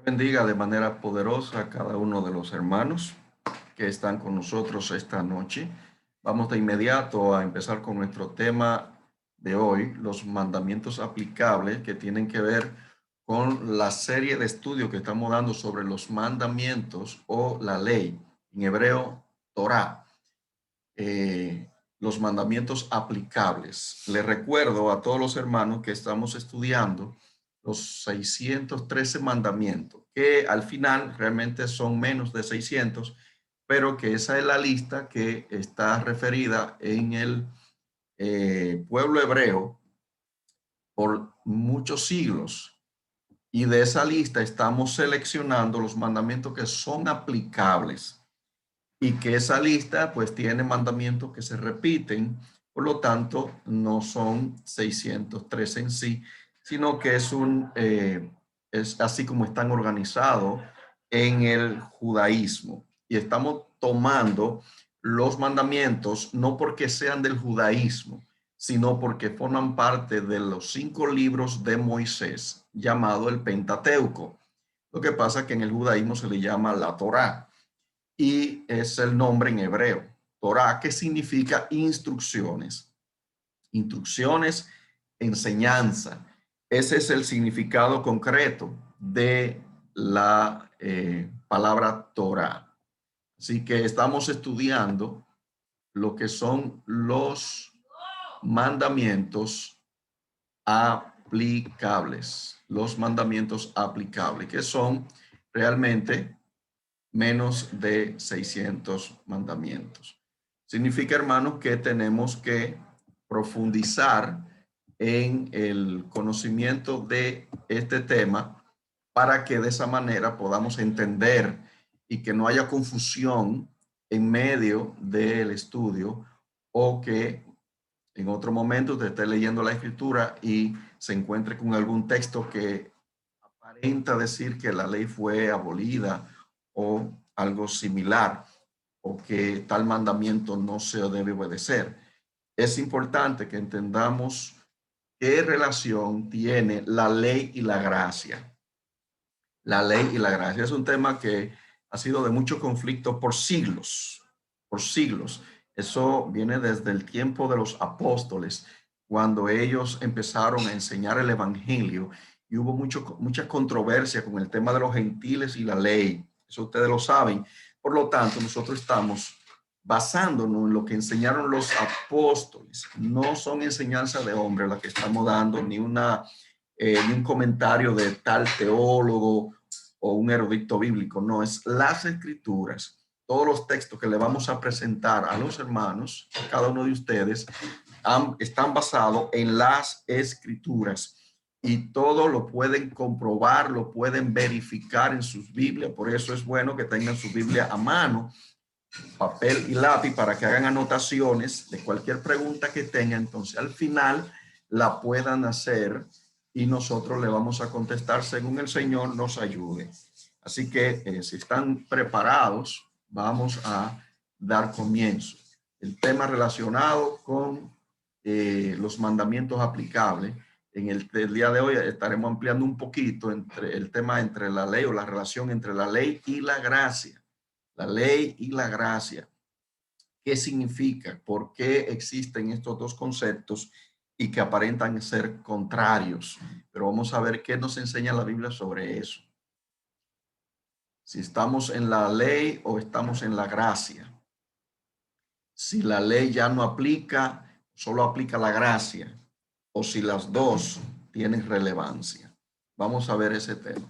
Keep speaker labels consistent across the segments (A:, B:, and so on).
A: Bendiga de manera poderosa a cada uno de los hermanos que están con nosotros esta noche. Vamos de inmediato a empezar con nuestro tema de hoy, los mandamientos aplicables que tienen que ver con la serie de estudios que estamos dando sobre los mandamientos o la ley, en hebreo, Torah. Los mandamientos aplicables. Les recuerdo a todos los hermanos que estamos estudiando los 613 mandamientos, que al final realmente son menos de 600, pero que esa es la lista que está referida en el pueblo hebreo por muchos siglos. Y de esa lista estamos seleccionando los mandamientos que son aplicables y que esa lista pues tiene mandamientos que se repiten, por lo tanto no son 613 en sí, sino que es así como están organizados en el judaísmo. Y estamos tomando los mandamientos no porque sean del judaísmo, sino porque forman parte de los 5 libros de Moisés, llamado el Pentateuco. Lo que pasa es que en el judaísmo se le llama la Torá y es el nombre en hebreo. Torah, que significa instrucciones. Instrucciones, enseñanza. Ese es el significado concreto de la palabra Torah. Así que estamos estudiando lo que son los mandamientos aplicables. Los mandamientos aplicables, que son realmente menos de 600 mandamientos. Significa, hermanos, que tenemos que profundizar en el conocimiento de este tema para que de esa manera podamos entender y que no haya confusión en medio del estudio, o que en otro momento usted esté leyendo la escritura y se encuentre con algún texto que aparenta decir que la ley fue abolida o algo similar, o que tal mandamiento no se debe obedecer. Es importante que entendamos qué relación tiene la ley y la gracia. La ley y la gracia es un tema que ha sido de mucho conflicto por siglos, por siglos. Eso viene desde el tiempo de los apóstoles, cuando ellos empezaron a enseñar el evangelio, y hubo mucha controversia con el tema de los gentiles y la ley. Eso ustedes lo saben. Por lo tanto, nosotros estamos basándonos en lo que enseñaron los apóstoles. No son enseñanzas de hombre las que estamos dando, ni un comentario de tal teólogo o un erudito bíblico. No, es las escrituras. Todos los textos que le vamos a presentar a los hermanos, a cada uno de ustedes, están basados en las escrituras, y todo lo pueden comprobar, lo pueden verificar en sus Biblias. Por eso es bueno que tengan su Biblia a mano, papel y lápiz, para que hagan anotaciones de cualquier pregunta que tengan. Entonces al final la puedan hacer y nosotros le vamos a contestar según el Señor nos ayude. Así que si están preparados, vamos a dar comienzo. El tema relacionado con los mandamientos aplicables. En el día de hoy estaremos ampliando un poquito entre el tema entre la ley, o la relación entre la ley y la gracia. La ley y la gracia. ¿Qué significa? ¿Por qué existen estos dos conceptos y que aparentan ser contrarios? Pero vamos a ver qué nos enseña la Biblia sobre eso. Si estamos en la ley o estamos en la gracia. Si la ley ya no aplica, solo aplica la gracia, o si las dos tienen relevancia. Vamos a ver ese tema.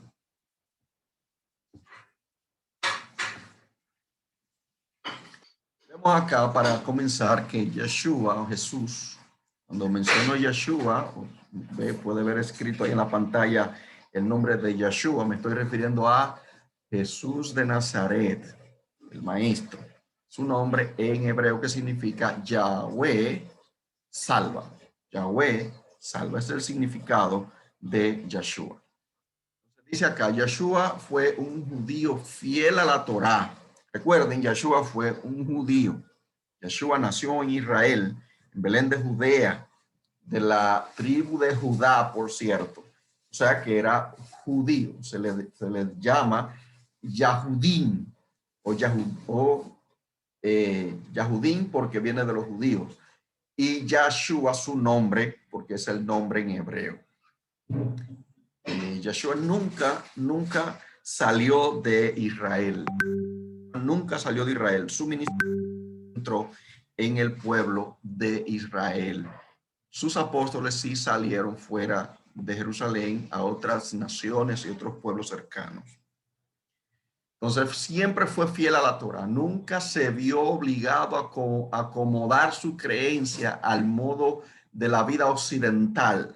A: Vemos acá, para comenzar, que Yeshua, o Jesús, cuando menciono Yeshua, puede ver escrito ahí en la pantalla el nombre de Yeshua. Me estoy refiriendo a Jesús de Nazaret, el maestro. Su nombre en hebreo, que significa Yahweh salva. Yahweh salva, es el significado de Yeshua. Dice acá, Yeshua fue un judío fiel a la Torá. Recuerden, Yeshua fue un judío. Yeshua nació en Israel, en Belén de Judea, de la tribu de Judá, por cierto. o sea que era judío, se le llama Yahudim o, Yahudim porque viene de los judíos, y Yahshua su nombre porque es el nombre en hebreo. Yahshua nunca salió de Israel, nunca salió de Israel, su ministerio entró en el pueblo de Israel. Sus apóstoles sí salieron fuera de Jerusalén a otras naciones y otros pueblos cercanos. Entonces siempre fue fiel a la Torah, nunca se vio obligado a acomodar su creencia al modo de la vida occidental.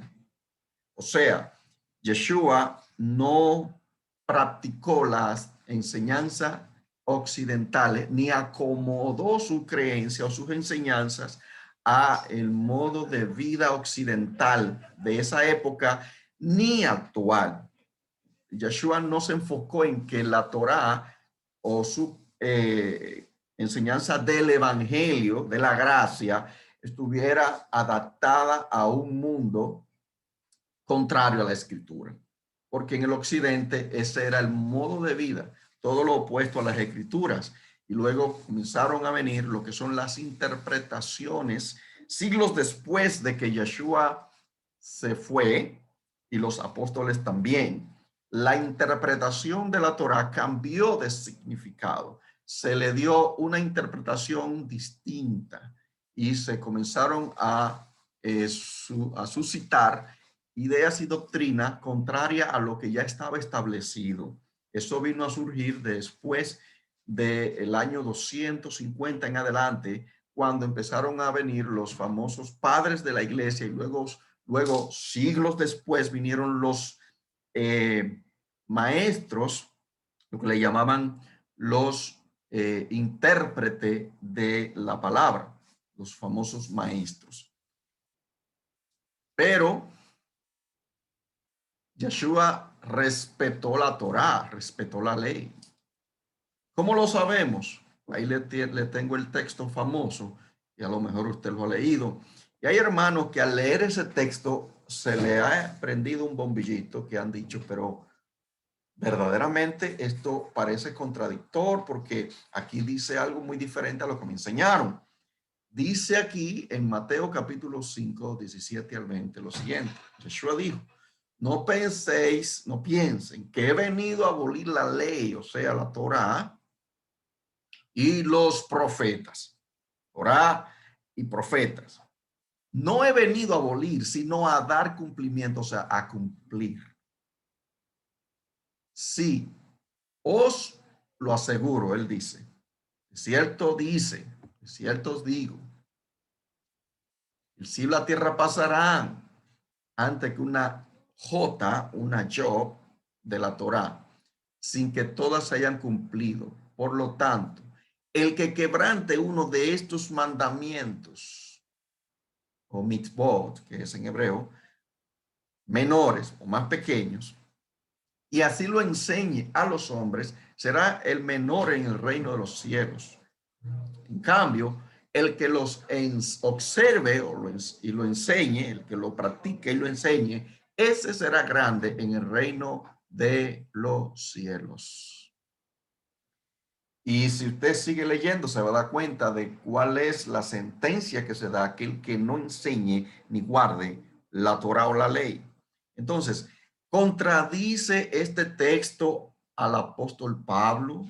A: O sea, Yeshua no practicó las enseñanzas occidentales ni acomodó su creencia o sus enseñanzas a el modo de vida occidental de esa época ni actual. Yeshua no se enfocó en que la Torá o su enseñanza del evangelio, de la gracia, estuviera adaptada a un mundo contrario a la escritura. Porque en el occidente ese era el modo de vida, todo lo opuesto a las escrituras. Y luego comenzaron a venir lo que son las interpretaciones siglos después de que Yeshua se fue y los apóstoles también. La interpretación de la Torá cambió de significado. Se le dio una interpretación distinta y se comenzaron a suscitar ideas y doctrina contraria a lo que ya estaba establecido. Eso vino a surgir después del año 250 en adelante, cuando empezaron a venir los famosos padres de la iglesia y luego siglos después vinieron los maestros, lo que le llamaban los intérpretes de la palabra, los famosos maestros. Pero Yeshua respetó la Torá, respetó la ley. ¿Cómo lo sabemos? Ahí le tengo el texto famoso y a lo mejor usted lo ha leído. Y hay hermanos que al leer ese texto se le ha prendido un bombillito que han dicho, pero verdaderamente esto parece contradictor porque aquí dice algo muy diferente a lo que me enseñaron. Dice aquí en Mateo capítulo 5, 17 al 20 lo siguiente. Yeshua dijo, no piensen que he venido a abolir la ley, o sea, la Torá y los profetas. Torá y profetas. No he venido a abolir, sino a dar cumplimiento, o sea, a cumplir. Sí, os lo aseguro, él dice. Cierto os digo. El cielo y la tierra pasarán antes que una una yo de la Torá, sin que todas se hayan cumplido. Por lo tanto, el que quebrante uno de estos mandamientos, o mitzvot, que es en hebreo, menores o más pequeños, y así lo enseñe a los hombres, será el menor en el reino de los cielos. En cambio, el que los observe y lo enseñe, el que lo practique y lo enseñe, ese será grande en el reino de los cielos. Y si usted sigue leyendo, se va a dar cuenta de cuál es la sentencia que se da a aquel que no enseñe ni guarde la Torá o la ley. Entonces, contradice este texto al apóstol Pablo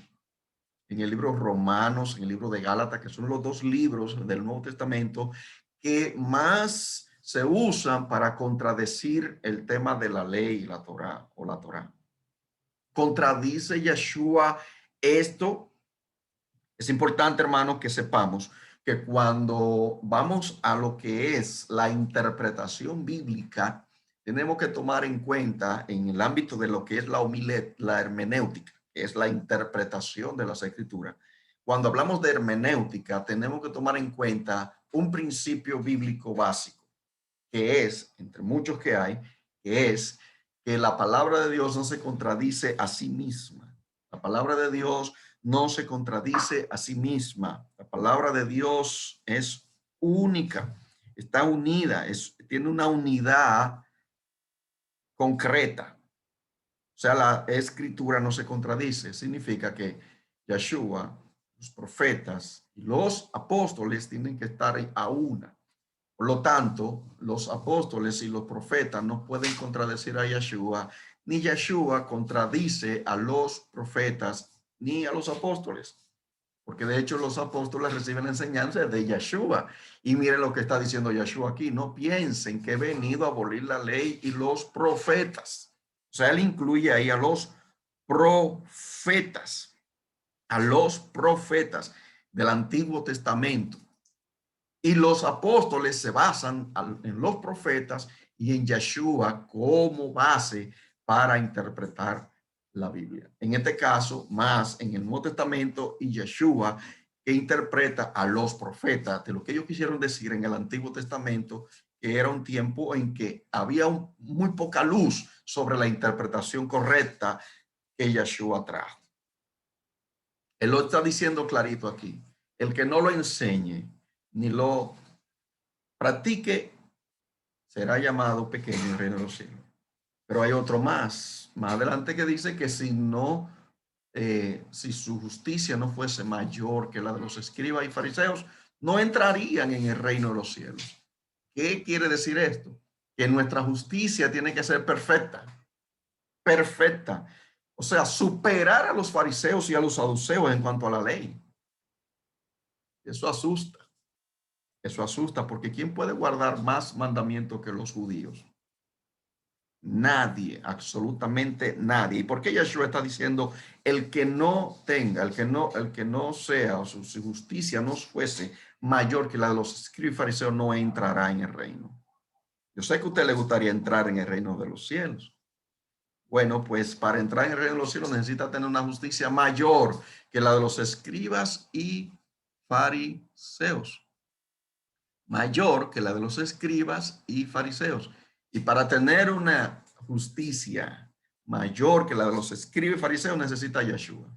A: en el libro Romanos, en el libro de Gálatas, que son los dos libros del Nuevo Testamento que más se usan para contradecir el tema de la ley, la Torá o la Torá. Contradice Yeshua esto. Es importante, hermano, que sepamos que cuando vamos a lo que es la interpretación bíblica, tenemos que tomar en cuenta en el ámbito de lo que es la hermenéutica, que es la interpretación de las escrituras. Cuando hablamos de hermenéutica, tenemos que tomar en cuenta un principio bíblico básico, que es, entre muchos que hay, que es que la palabra de Dios no se contradice a sí misma. La palabra de Dios no se contradice a sí misma. La palabra de Dios es única, está unida, tiene una unidad concreta. O sea, la escritura no se contradice. Significa que Yeshua, los profetas y los apóstoles tienen que estar a una. Por lo tanto, los apóstoles y los profetas no pueden contradecir a Yeshua, ni Yeshua contradice a los profetas ni a los apóstoles. Porque de hecho los apóstoles reciben la enseñanza de Yeshua. Y miren lo que está diciendo Yeshua aquí. No piensen que he venido a abolir la ley y los profetas. O sea, él incluye ahí a los profetas. A los profetas del Antiguo Testamento. Y los apóstoles se basan en los profetas y en Yeshua como base para interpretar la Biblia. En este caso, más en el Nuevo Testamento y Yeshua que interpreta a los profetas de lo que ellos quisieron decir en el Antiguo Testamento, que era un tiempo en que había muy poca luz sobre la interpretación correcta que Yeshua trajo. Él lo está diciendo clarito aquí. El que no lo enseñe ni lo practique será llamado pequeño en el reino de los cielos. Pero hay otro más adelante que dice que si su justicia no fuese mayor que la de los escribas y fariseos, no entrarían en el reino de los cielos. ¿Qué quiere decir esto? Que nuestra justicia tiene que ser perfecta, perfecta. O sea, superar a los fariseos y a los saduceos en cuanto a la ley. Eso asusta. Eso asusta porque ¿quién puede guardar más mandamientos que los judíos? Nadie, absolutamente nadie. ¿Y por qué Yeshua está diciendo el que no tenga, el que no sea, o su justicia no fuese mayor que la de los escribas y fariseos, no entrará en el reino? Yo sé que a usted le gustaría entrar en el reino de los cielos. Bueno, pues para entrar en el reino de los cielos necesita tener una justicia mayor que la de los escribas y fariseos. Mayor que la de los escribas y fariseos. Y para tener una justicia mayor que la de los escribas y fariseos, necesita Yeshua.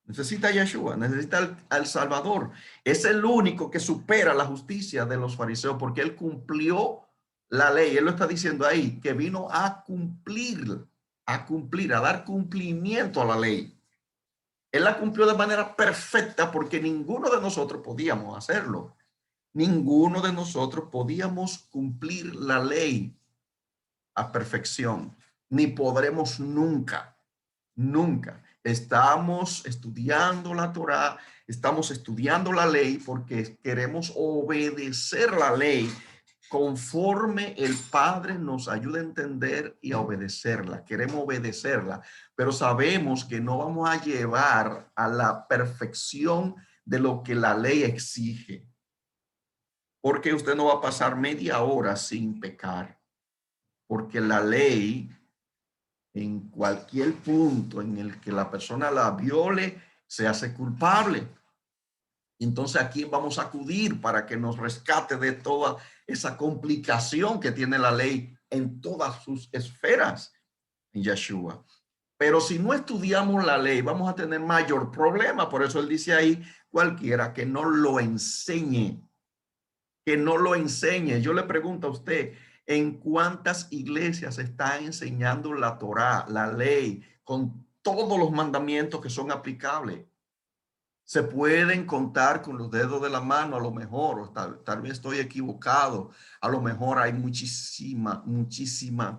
A: Necesita Yeshua, necesita al Salvador. Es el único que supera la justicia de los fariseos porque él cumplió la ley. Él lo está diciendo ahí, que vino a cumplir, a dar cumplimiento a la ley. Él la cumplió de manera perfecta porque ninguno de nosotros podíamos hacerlo. Ninguno de nosotros podíamos cumplir la ley a perfección, ni podremos nunca, nunca. Estamos estudiando la Torá, estamos estudiando la ley porque queremos obedecer la ley conforme el Padre nos ayuda a entender y a obedecerla. Queremos obedecerla, pero sabemos que no vamos a llevar a la perfección de lo que la ley exige. Porque usted no va a pasar media hora sin pecar. Porque la ley, en cualquier punto en el que la persona la viole, se hace culpable. Entonces, ¿a quién vamos a acudir para que nos rescate de toda esa complicación que tiene la ley en todas sus esferas? En Yeshua. Pero si no estudiamos la ley, vamos a tener mayor problema. Por eso él dice ahí, cualquiera que no lo enseñe. Que no lo enseñe. Yo le pregunto a usted, ¿en cuántas iglesias está enseñando la Torá, la ley, con todos los mandamientos que son aplicables? Se pueden contar con los dedos de la mano, a lo mejor, o tal vez estoy equivocado. A lo mejor hay muchísimas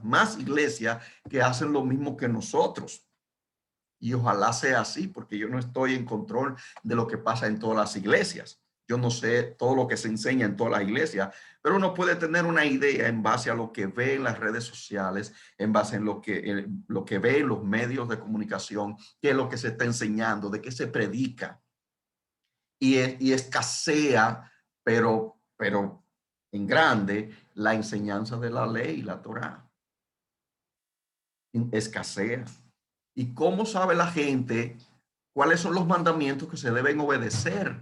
A: más iglesias que hacen lo mismo que nosotros. Y ojalá sea así, porque yo no estoy en control de lo que pasa en todas las iglesias. Yo no sé todo lo que se enseña en todas las iglesias, pero uno puede tener una idea en base a lo que ve en las redes sociales, en base en lo que ve en los medios de comunicación, qué es lo que se está enseñando, de qué se predica. Y escasea, pero en grande, la enseñanza de la ley, la Torá. Escasea. ¿Y cómo sabe la gente cuáles son los mandamientos que se deben obedecer?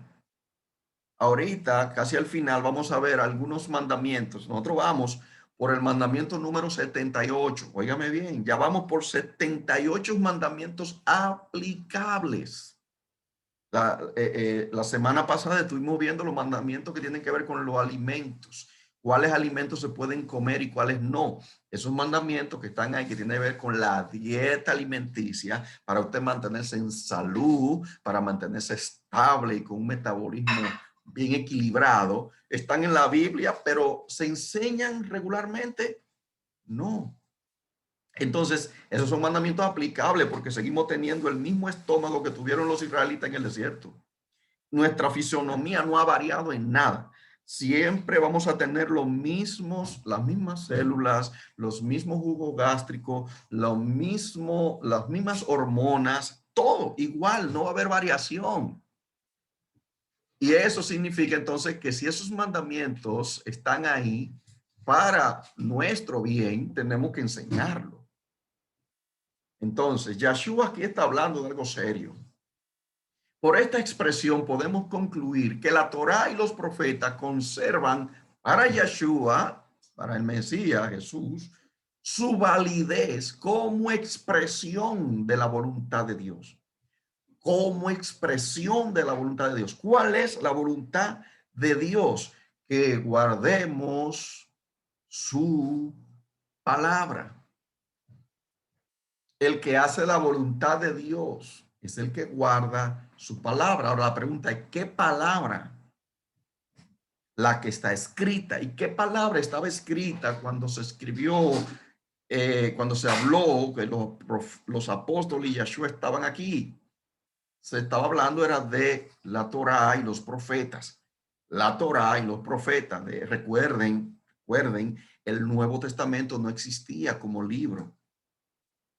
A: Ahorita, casi al final, vamos a ver algunos mandamientos. Nosotros vamos por el mandamiento número 78. Óigame bien, ya vamos por 78 mandamientos aplicables. La semana pasada estuvimos viendo los mandamientos que tienen que ver con los alimentos, cuáles alimentos se pueden comer y cuáles no. Esos mandamientos que están ahí, que tienen que ver con la dieta alimenticia, para usted mantenerse en salud, para mantenerse estable y con un metabolismo bien equilibrado, están en la Biblia, pero ¿se enseñan regularmente? No. Entonces, esos son mandamientos aplicables porque seguimos teniendo el mismo estómago que tuvieron los israelitas en el desierto. Nuestra fisonomía no ha variado en nada. Siempre vamos a tener los mismos, las mismas células, los mismos jugos gástricos, lo mismo, las mismas hormonas, todo igual, no va a haber variación. Y eso significa entonces que si esos mandamientos están ahí para nuestro bien, tenemos que enseñarlo. Entonces, Yeshua aquí está hablando de algo serio. Por esta expresión podemos concluir que la Torá y los profetas conservan para Yeshua, para el Mesías Jesús, su validez como expresión de la voluntad de Dios. Como expresión de la voluntad de Dios. ¿Cuál es la voluntad de Dios? Que guardemos su palabra. El que hace la voluntad de Dios es el que guarda su palabra. Ahora la pregunta es, ¿qué palabra? La que está escrita. ¿Y qué palabra estaba escrita cuando se escribió, cuando se habló que los apóstoles y Yeshua estaban aquí? Se estaba hablando era de la Torá y los profetas. La Torá y los profetas. Recuerden, el Nuevo Testamento no existía como libro.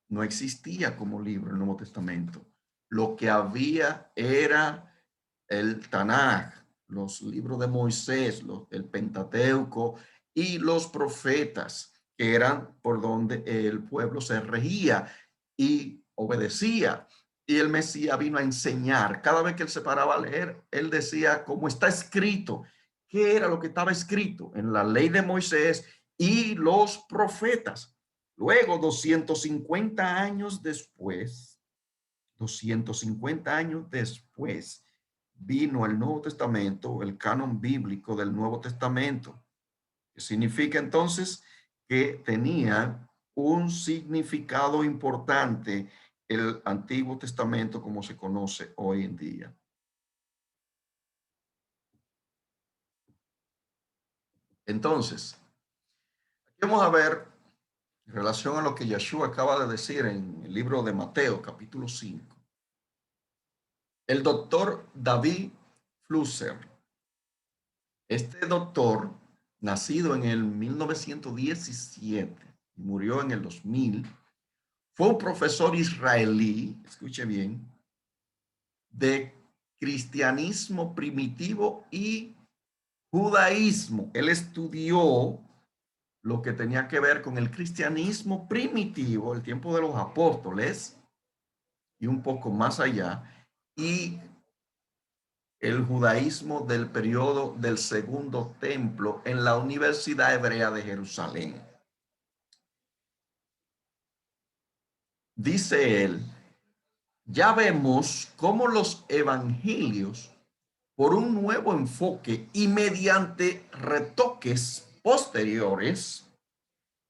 A: No existía como libro el Nuevo Testamento. Lo que había era el Tanaj, los libros de Moisés, el Pentateuco y los profetas, que eran por donde el pueblo se regía y obedecía. Y el Mesías vino a enseñar. Cada vez que él se paraba a leer, él decía, como está escrito. ¿Qué era lo que estaba escrito en la ley de Moisés y los profetas? Luego, 250 años después, vino el Nuevo Testamento, el canon bíblico del Nuevo Testamento, que significa entonces que tenía un significado importante el Antiguo Testamento como se conoce hoy en día. Entonces, aquí vamos a ver en relación a lo que Yeshua acaba de decir en el libro de Mateo, capítulo 5. El doctor David Flusser, este doctor, nacido en el 1917 y murió en el 2000, fue un profesor israelí, escuche bien, de cristianismo primitivo y judaísmo. Él estudió lo que tenía que ver con el cristianismo primitivo, el tiempo de los apóstoles, y un poco más allá, y el judaísmo del periodo del Segundo Templo en la Universidad Hebrea de Jerusalén. Dice él, ya vemos cómo los evangelios, por un nuevo enfoque y mediante retoques posteriores,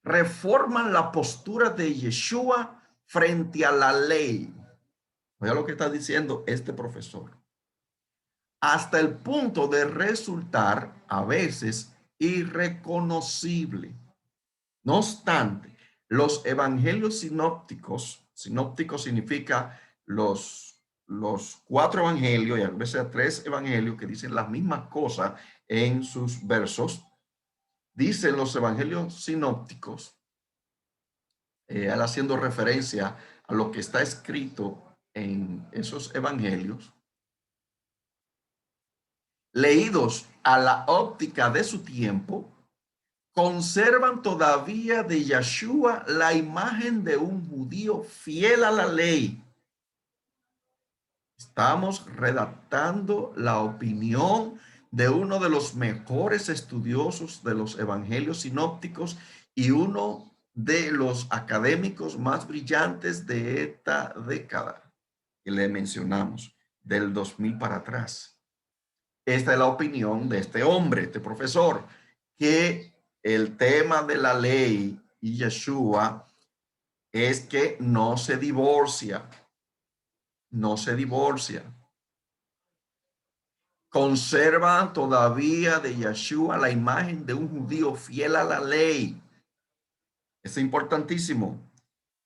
A: reforman la postura de Yeshua frente a la ley. Oiga lo que está diciendo este profesor. Hasta el punto de resultar a veces irreconocible. No obstante, los evangelios sinópticos significa los 4 evangelios y a veces 3 evangelios que dicen las mismas cosas en sus versos. Dicen los evangelios sinópticos, él haciendo referencia a lo que está escrito en esos evangelios, leídos a la óptica de su tiempo, conservan todavía de Yeshua la imagen de un judío fiel a la ley. Estamos redactando la opinión de uno de los mejores estudiosos de los evangelios sinópticos y uno de los académicos más brillantes de esta década que le mencionamos, del 2000 para atrás. Esta es la opinión de este hombre, este profesor. que el tema de la ley y Yeshua es que no se divorcia, no se divorcia. Conserva todavía de Yeshua la imagen de un judío fiel a la ley. Es importantísimo.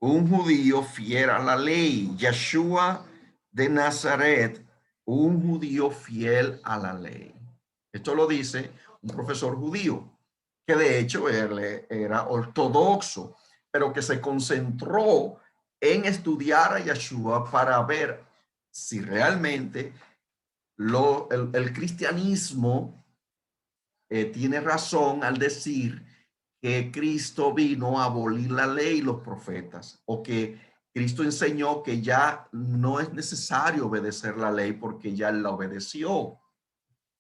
A: Un judío fiel a la ley. Yeshua de Nazaret, un judío fiel a la ley. Esto lo dice un profesor judío, que de hecho él era ortodoxo, pero que se concentró en estudiar a Yeshua para ver si realmente el cristianismo tiene razón al decir que Cristo vino a abolir la ley y los profetas, o que Cristo enseñó que ya no es necesario obedecer la ley porque ya él la obedeció.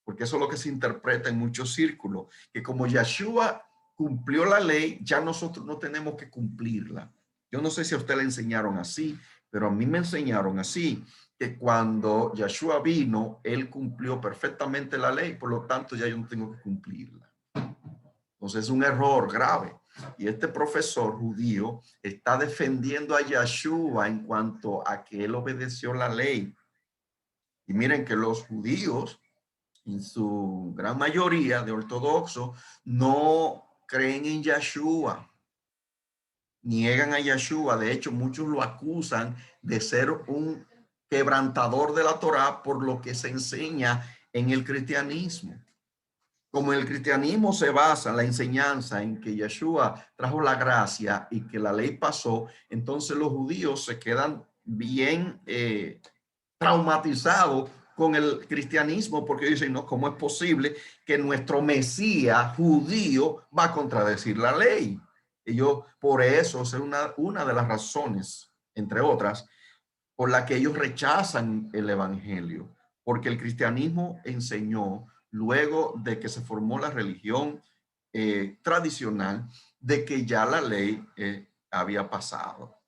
A: Porque eso es lo que se interpreta en muchos círculos, que como Yeshua cumplió la ley, ya nosotros no tenemos que cumplirla. Yo no sé si a usted le enseñaron así, pero a mí me enseñaron así, que cuando Yeshua vino, él cumplió perfectamente la ley, por lo tanto ya yo no tengo que cumplirla. Entonces es un error grave. Y este profesor judío está defendiendo a Yeshua en cuanto a que él obedeció la ley. Y miren que los judíos, en su gran mayoría de ortodoxos, no creen en Yeshua, niegan a Yeshua. De hecho, muchos lo acusan de ser un quebrantador de la Torá por lo que se enseña en el cristianismo. Como el cristianismo se basa en la enseñanza en que Yeshua trajo la gracia y que la ley pasó, entonces los judíos se quedan bien traumatizados con el cristianismo, porque dicen, no, ¿cómo es posible que nuestro Mesías judío va a contradecir la ley? Y yo, por eso, es una de las razones, entre otras, por la que ellos rechazan el evangelio, porque el cristianismo enseñó, luego de que se formó la religión tradicional, de que ya la ley había pasado.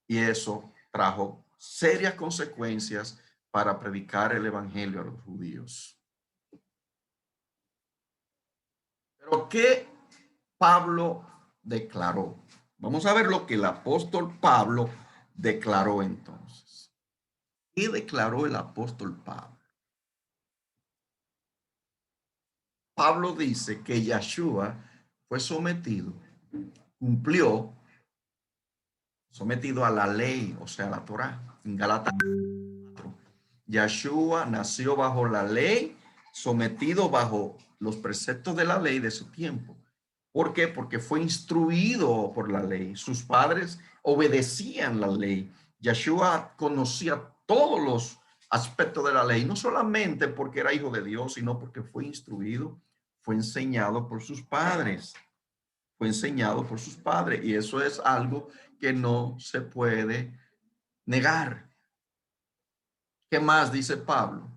A: Y eso trajo serias consecuencias para predicar el evangelio a los judíos. Pero ¿qué Pablo declaró? Vamos a ver lo que el apóstol Pablo declaró entonces. ¿Qué declaró el apóstol Pablo? Pablo dice que Yeshua fue cumplió, sometido a la ley, o sea, a la Torá. En Gálatas 4, Yeshua nació bajo la ley, sometido bajo los preceptos de la ley de su tiempo. ¿Por qué? Porque fue instruido por la ley. Sus padres obedecían la ley. Yeshua conocía todos los aspectos de la ley, no solamente porque era hijo de Dios, sino porque fue instruido, fue enseñado por sus padres. Fue enseñado por sus padres. Y eso es algo que no se puede negar. ¿Qué más dice Pablo?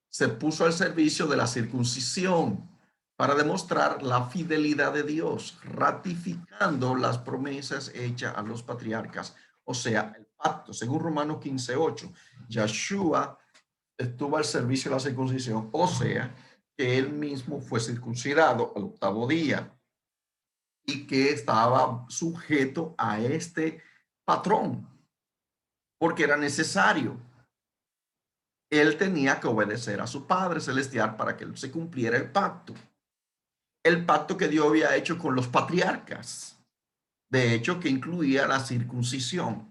A: Se puso al servicio de la circuncisión para demostrar la fidelidad de Dios, ratificando las promesas hechas a los patriarcas, o sea, el pacto. Según Romanos 15:8, Yeshua estuvo al servicio de la circuncisión, o sea, que él mismo fue circuncidado al 8º día y que estaba sujeto a este patrón, porque era necesario. Él tenía que obedecer a su Padre Celestial para que se cumpliera el pacto. El pacto que Dios había hecho con los patriarcas. De hecho, que incluía la circuncisión.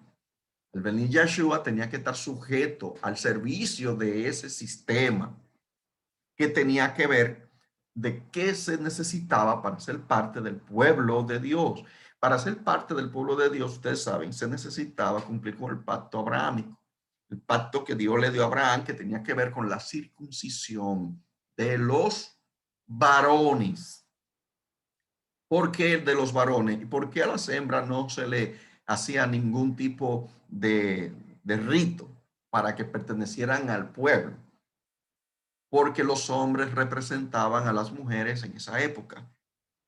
A: El venir Yeshua tenía que estar sujeto al servicio de ese sistema que tenía que ver de qué se necesitaba para ser parte del pueblo de Dios. Para ser parte del pueblo de Dios, ustedes saben, se necesitaba cumplir con el pacto abrahámico. El pacto que Dios le dio a Abraham, que tenía que ver con la circuncisión de los varones. ¿Por qué de los varones? ¿Y por qué a las hembras no se le hacía ningún tipo de rito para que pertenecieran al pueblo? Porque los hombres representaban a las mujeres en esa época.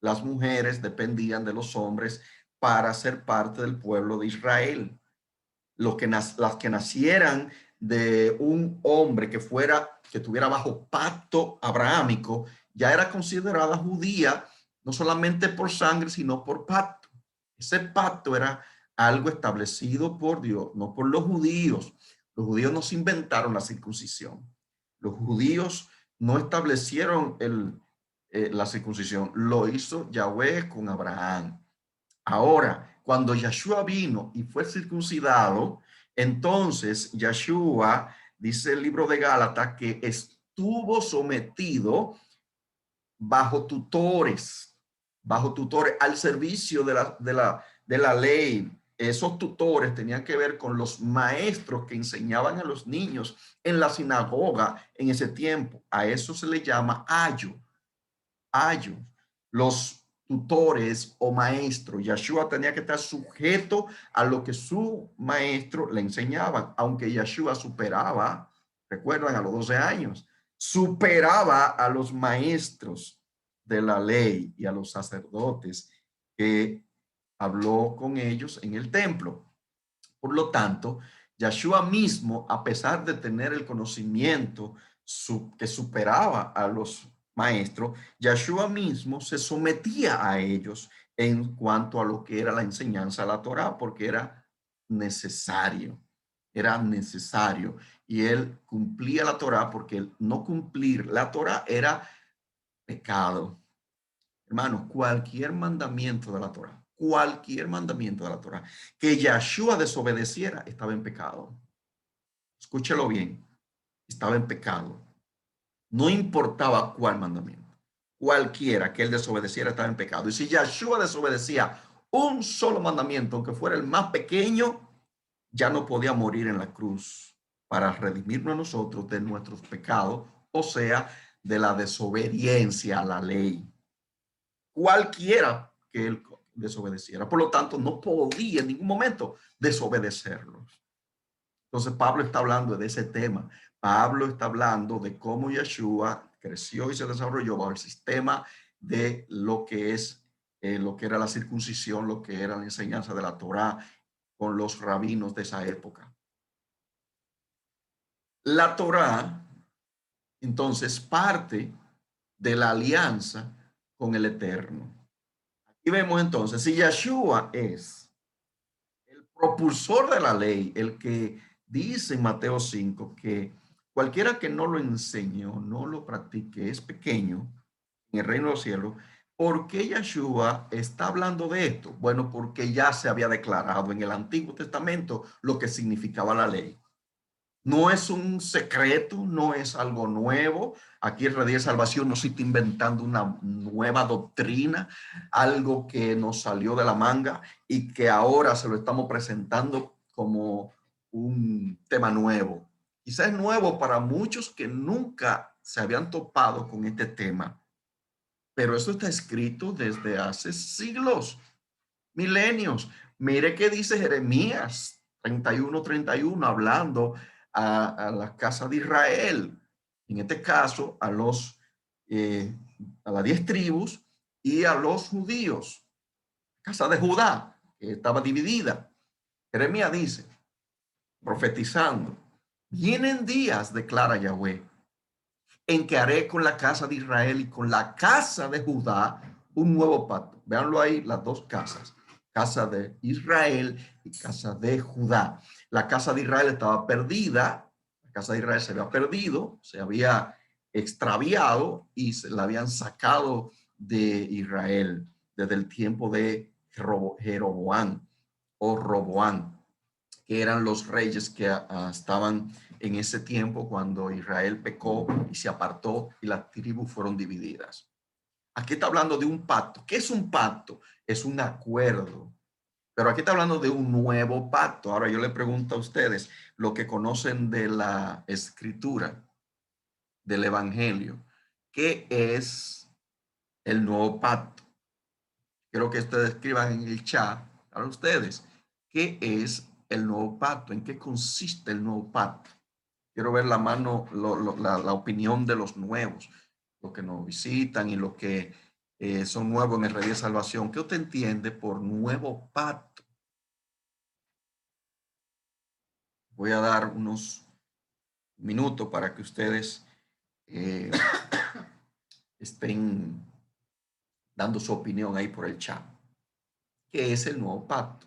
A: Las mujeres dependían de los hombres para ser parte del pueblo de Israel. Las que nacieran de un hombre que tuviera bajo pacto abrahámico, ya era considerada judía, no solamente por sangre, sino por pacto. Ese pacto era algo establecido por Dios, no por los judíos. Los judíos no se inventaron la circuncisión. Los judíos no establecieron la circuncisión. Lo hizo Yahweh con Abraham. Ahora, cuando Yeshua vino y fue circuncidado, entonces Yeshua, dice el libro de Gálatas, que estuvo sometido bajo tutores al servicio de la ley. Esos tutores tenían que ver con los maestros que enseñaban a los niños en la sinagoga en ese tiempo. A eso se le llama ayo. Ayo. Los tutores o maestros. Yeshua tenía que estar sujeto a lo que su maestro le enseñaban, aunque Yeshua superaba, recuerdan, a los 12 años, superaba a los maestros de la ley y a los sacerdotes que habló con ellos en el templo. Por lo tanto, Yeshua mismo, a pesar de tener el conocimiento que superaba a los maestros, Yeshua mismo se sometía a ellos en cuanto a lo que era la enseñanza de la Torá, porque era necesario, y él cumplía la Torá porque el no cumplir la Torá era pecado. Hermanos, cualquier mandamiento de la Torá que Yeshua desobedeciera estaba en pecado. Escúchelo bien, estaba en pecado. No importaba cuál mandamiento. Cualquiera que él desobedeciera estaba en pecado. Y si Yeshua desobedecía un solo mandamiento, aunque fuera el más pequeño, ya no podía morir en la cruz para redimirnos a nosotros de nuestros pecados, o sea, de la desobediencia a la ley. Cualquiera que él desobedeciera. Por lo tanto, no podía en ningún momento desobedecerlos. Entonces, Pablo está hablando de ese tema. Pablo está hablando de cómo Yeshua creció y se desarrolló bajo el sistema de lo que es, lo que era la circuncisión, lo que era la enseñanza de la Torá con los rabinos de esa época. La Torá, entonces, parte de la alianza con el Eterno. Y vemos entonces, si Yeshua es el propulsor de la ley, el que dice en Mateo 5 que cualquiera que no lo enseñe o no lo practique es pequeño en el reino de los cielos, ¿por qué Yeshua está hablando de esto? Bueno, porque ya se había declarado en el Antiguo Testamento lo que significaba la ley. No es un secreto, no es algo nuevo. Aquí en Radio Salvación no se está inventando una nueva doctrina, algo que nos salió de la manga y que ahora se lo estamos presentando como un tema nuevo. Quizás es nuevo para muchos que nunca se habían topado con este tema, pero eso está escrito desde hace siglos, milenios. Mire qué dice Jeremías 31:31, hablando a la casa de Israel, en este caso a las 10 tribus y a los judíos, casa de Judá, que estaba dividida. Jeremías dice, profetizando, vienen días, declara Yahweh, en que haré con la casa de Israel y con la casa de Judá un nuevo pacto. Véanlo ahí, las dos casas, casa de Israel y casa de Judá. La casa de Israel estaba perdida, la casa de Israel se había perdido, se había extraviado y se la habían sacado de Israel desde el tiempo de Jeroboam o Roboam, que eran los reyes que estaban en ese tiempo cuando Israel pecó y se apartó y las tribus fueron divididas. Aquí está hablando de un pacto. ¿Qué es un pacto? Es un acuerdo. Pero aquí está hablando de un nuevo pacto. Ahora yo le pregunto a ustedes, lo que conocen de la escritura, del evangelio, ¿qué es el nuevo pacto? Quiero que ustedes escriban en el chat para ustedes, ¿qué es el nuevo pacto? ¿En qué consiste el nuevo pacto? Quiero ver la mano, la opinión de los nuevos, los que nos visitan y los que son nuevos en el Rey de Salvación. ¿Qué usted entiende por nuevo pacto? Voy a dar unos minutos para que ustedes estén dando su opinión ahí por el chat. ¿Qué es el nuevo pacto?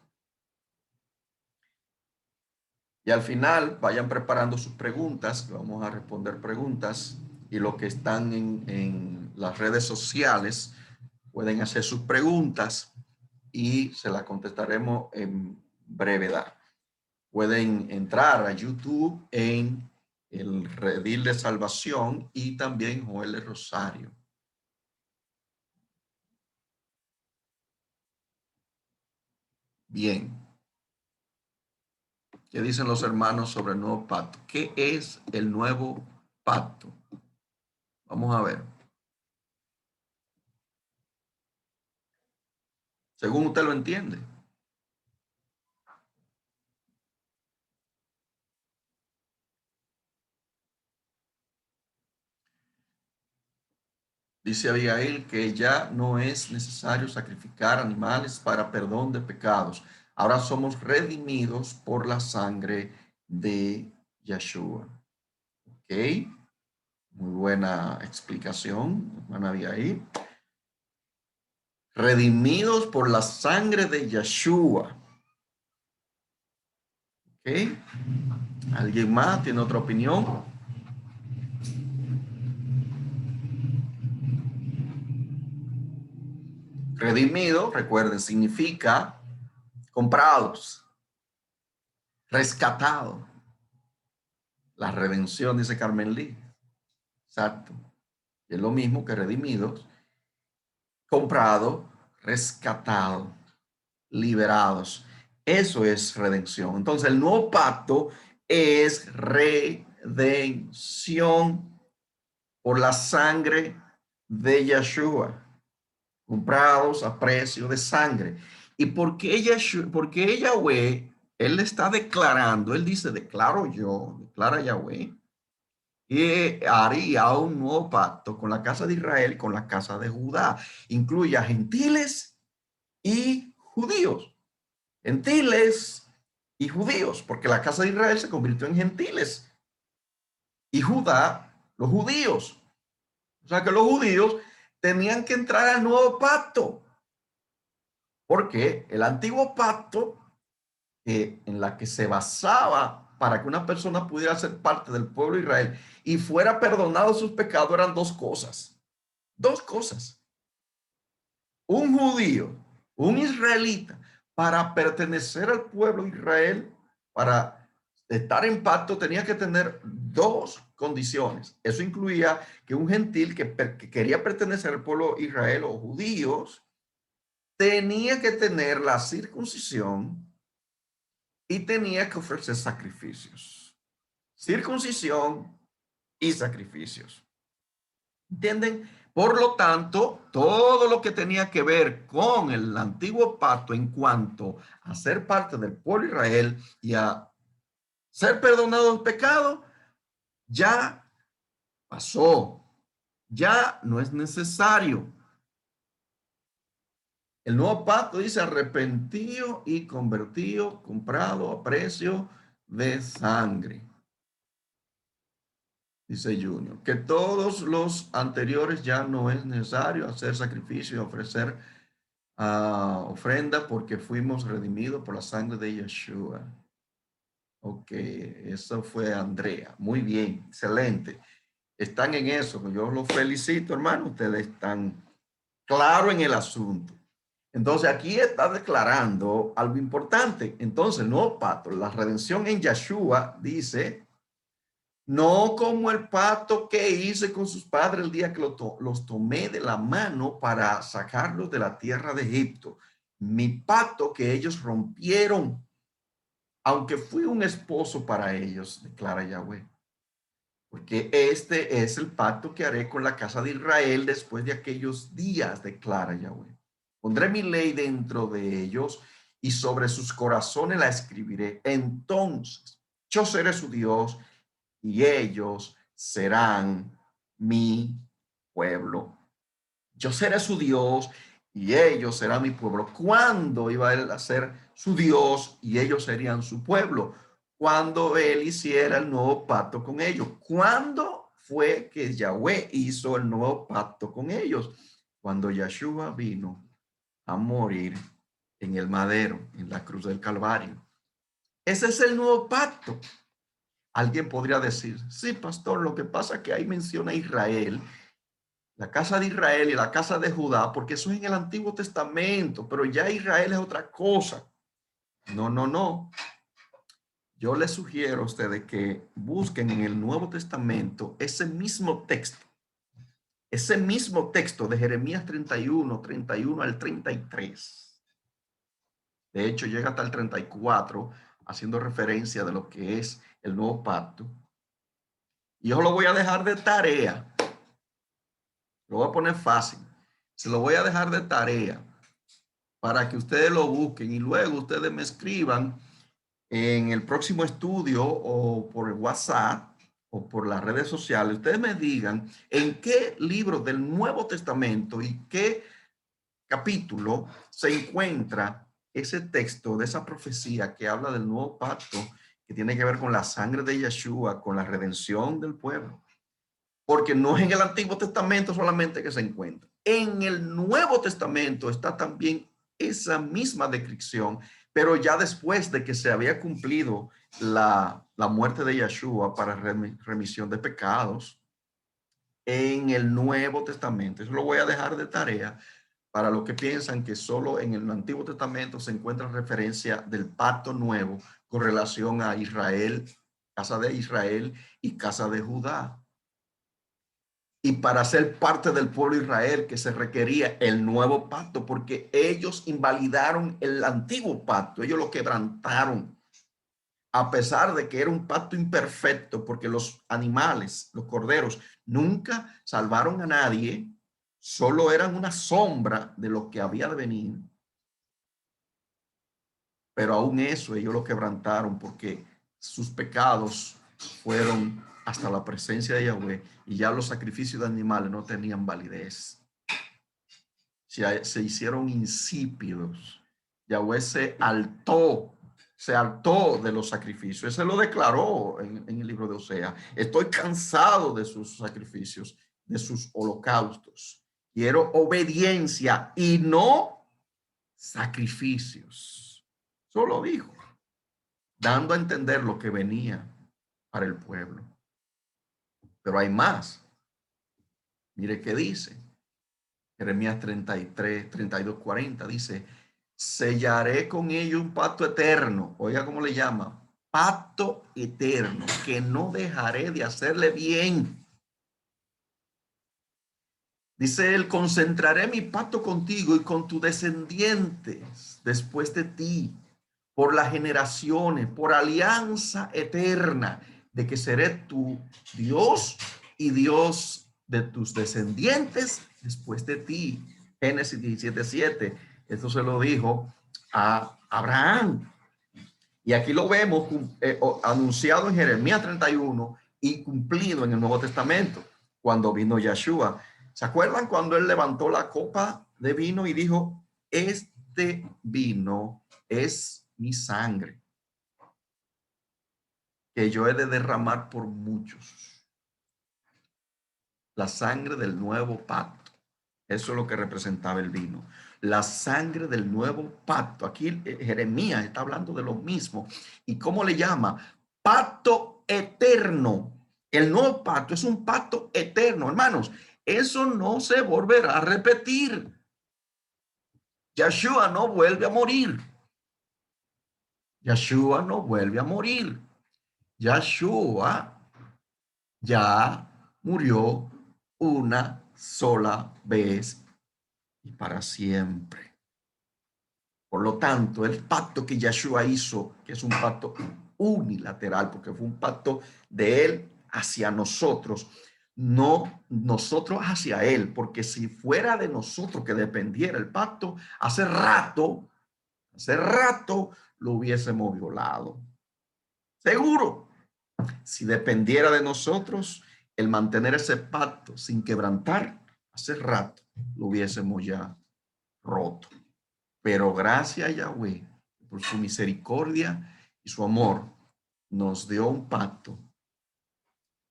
A: Y al final vayan preparando sus preguntas, vamos a responder preguntas, y los que están en las redes sociales pueden hacer sus preguntas y se las contestaremos en brevedad. Pueden entrar a YouTube en el Redil de Salvación y también Joel Rosario. Bien. ¿Qué dicen los hermanos sobre el nuevo pacto? ¿Qué es el nuevo pacto? Vamos a ver. Según usted lo entiende. Dice Abigail que ya no es necesario sacrificar animales para perdón de pecados. Ahora somos redimidos por la sangre de Yeshua. ¿Ok? Muy buena explicación, hermana Abigail. Redimidos por la sangre de Yeshua. ¿Ok? ¿Alguien más tiene otra opinión? Redimido, recuerden, significa comprados, rescatado. La redención, dice Carmen Lee. Exacto. Y es lo mismo que redimidos, comprado, rescatado, liberados. Eso es redención. Entonces, el nuevo pacto es redención por la sangre de Yeshua, comprados a precio de sangre. ¿Y por qué Yahweh, él está declarando, él dice, declaro yo, declara Yahweh, y haría un nuevo pacto con la casa de Israel y con la casa de Judá? Incluye a gentiles y judíos. Gentiles y judíos, porque la casa de Israel se convirtió en gentiles y Judá, los judíos. O sea que los judíos tenían que entrar al nuevo pacto, porque el antiguo pacto en la que se basaba para que una persona pudiera ser parte del pueblo de Israel y fuera perdonado sus pecados eran dos cosas. Dos cosas. Un judío, un israelita, para pertenecer al pueblo de Israel, para estar en pacto, tenía que tener dos condiciones. Eso incluía que un gentil que quería pertenecer al pueblo de Israel o judíos, tenía que tener la circuncisión y tenía que ofrecer sacrificios. Circuncisión y sacrificios. ¿Entienden? Por lo tanto, todo lo que tenía que ver con el antiguo pacto en cuanto a ser parte del pueblo de Israel y a ser perdonado el pecado, ya pasó. Ya no es necesario. El nuevo pacto dice arrepentido y convertido, comprado a precio de sangre. Dice Junior, que todos los anteriores ya no es necesario hacer sacrificio y ofrecer ofrenda porque fuimos redimidos por la sangre de Yeshua. Ok, eso fue Andrea. Muy bien, excelente. Están en eso. Yo los felicito, hermano. Ustedes están claros en el asunto. Entonces aquí está declarando algo importante. Entonces el nuevo pacto, la redención en Yeshua, dice, no como el pacto que hice con sus padres el día que los tomé de la mano para sacarlos de la tierra de Egipto. Mi pacto que ellos rompieron, aunque fui un esposo para ellos, declara Yahweh. Porque este es el pacto que haré con la casa de Israel después de aquellos días, declara Yahweh. Pondré mi ley dentro de ellos y sobre sus corazones la escribiré. Entonces yo seré su Dios y ellos serán mi pueblo. Yo seré su Dios y ellos serán mi pueblo. ¿Cuándo iba él a ser su Dios y ellos serían su pueblo? Cuando él hiciera el nuevo pacto con ellos. ¿Cuándo? fue que Yahweh hizo el nuevo pacto con ellos cuando Yeshua vino a morir en el madero, en la cruz del Calvario. Ese es el nuevo pacto. Alguien podría decir, sí, pastor, lo que pasa es que ahí menciona Israel, la casa de Israel y la casa de Judá, porque eso es en el Antiguo Testamento, pero ya Israel es otra cosa. No, no, no. Yo les sugiero a ustedes que busquen en el Nuevo Testamento ese mismo texto de Jeremías 31 al 33. De hecho, llega hasta el 34, haciendo referencia de lo que es el nuevo pacto. Y yo lo voy a dejar de tarea. Lo voy a poner fácil. Se lo voy a dejar de tarea para que ustedes lo busquen y luego ustedes me escriban en el próximo estudio o por el WhatsApp o por las redes sociales. Ustedes me digan en qué libro del Nuevo Testamento y qué capítulo se encuentra ese texto de esa profecía que habla del nuevo pacto, que tiene que ver con la sangre de Yeshua, con la redención del pueblo. Porque no es en el Antiguo Testamento solamente que se encuentra. En el Nuevo Testamento está también esa misma descripción, pero ya después de que se había cumplido la muerte de Yeshua para remisión de pecados, en el Nuevo Testamento. Eso lo voy a dejar de tarea para los que piensan que solo en el Antiguo Testamento se encuentra referencia del pacto nuevo con relación a Israel, casa de Israel y casa de Judá. Y para ser parte del pueblo de Israel que se requería el nuevo pacto, porque ellos invalidaron el antiguo pacto, ellos lo quebrantaron, a pesar de que era un pacto imperfecto, porque los animales, los corderos, nunca salvaron a nadie, solo eran una sombra de lo que había de venir. Pero aún eso ellos lo quebrantaron porque sus pecados fueron hasta la presencia de Yahweh y ya los sacrificios de animales no tenían validez. Se hicieron insípidos. Yahweh se hartó de los sacrificios. Ese lo declaró en el libro de Osea. Estoy cansado de sus sacrificios, de sus holocaustos. Quiero obediencia y no sacrificios. Solo dijo, dando a entender lo que venía para el pueblo. Pero hay más. Mire qué dice. Jeremías 33, 32, 40 dice, sellaré con ellos un pacto eterno. Oiga cómo le llama. Pacto eterno, que no dejaré de hacerle bien. Dice él, concentraré mi pacto contigo y con tus descendientes después de ti, por las generaciones, por alianza eterna, de que seré tu Dios y Dios de tus descendientes después de ti. Génesis 17:7. Esto se lo dijo a Abraham. Y aquí lo vemos anunciado en Jeremías 31 y cumplido en el Nuevo Testamento, cuando vino Yeshua. ¿Se acuerdan cuando él levantó la copa de vino y dijo, este vino es mi sangre, que yo he de derramar por muchos? La sangre del nuevo pacto. Eso es lo que representaba el vino. La sangre del nuevo pacto. Aquí Jeremías está hablando de lo mismo. ¿Y cómo le llama? Pacto eterno. El nuevo pacto es un pacto eterno, hermanos. Eso no se volverá a repetir. Yeshua no vuelve a morir. Yeshua no vuelve a morir. Yeshua ya murió una sola vez y para siempre. Por lo tanto, el pacto que Yeshua hizo, que es un pacto unilateral, porque fue un pacto de él hacia nosotros, no nosotros hacia él, porque si fuera de nosotros que dependiera el pacto, hace rato lo hubiésemos violado. Seguro, si dependiera de nosotros el mantener ese pacto sin quebrantar, hace rato lo hubiésemos ya roto. Pero gracias a Yahweh, por su misericordia y su amor, nos dio un pacto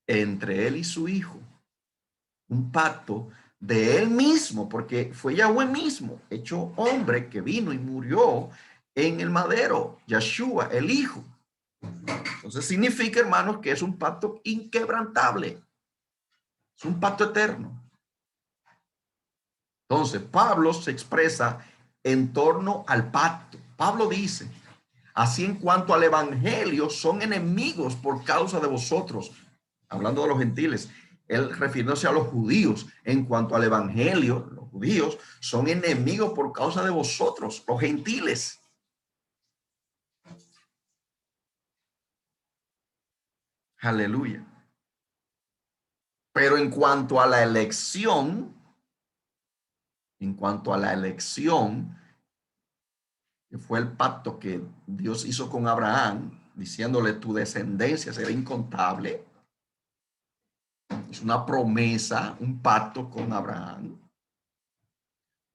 A: entre él y su hijo. Un pacto de él mismo, porque fue Yahweh mismo, hecho hombre, que vino y murió en el madero, Yeshua, el hijo. Entonces significa, hermanos, que es un pacto inquebrantable. Es un pacto eterno. Entonces, Pablo se expresa en torno al pacto. Pablo dice, así en cuanto al evangelio, son enemigos por causa de vosotros. Hablando de los gentiles, él refiriéndose a los judíos. En cuanto al evangelio, los judíos son enemigos por causa de vosotros, los gentiles. Aleluya. Pero en cuanto a la elección, que fue el pacto que Dios hizo con Abraham, diciéndole tu descendencia será incontable. Es una promesa, un pacto con Abraham.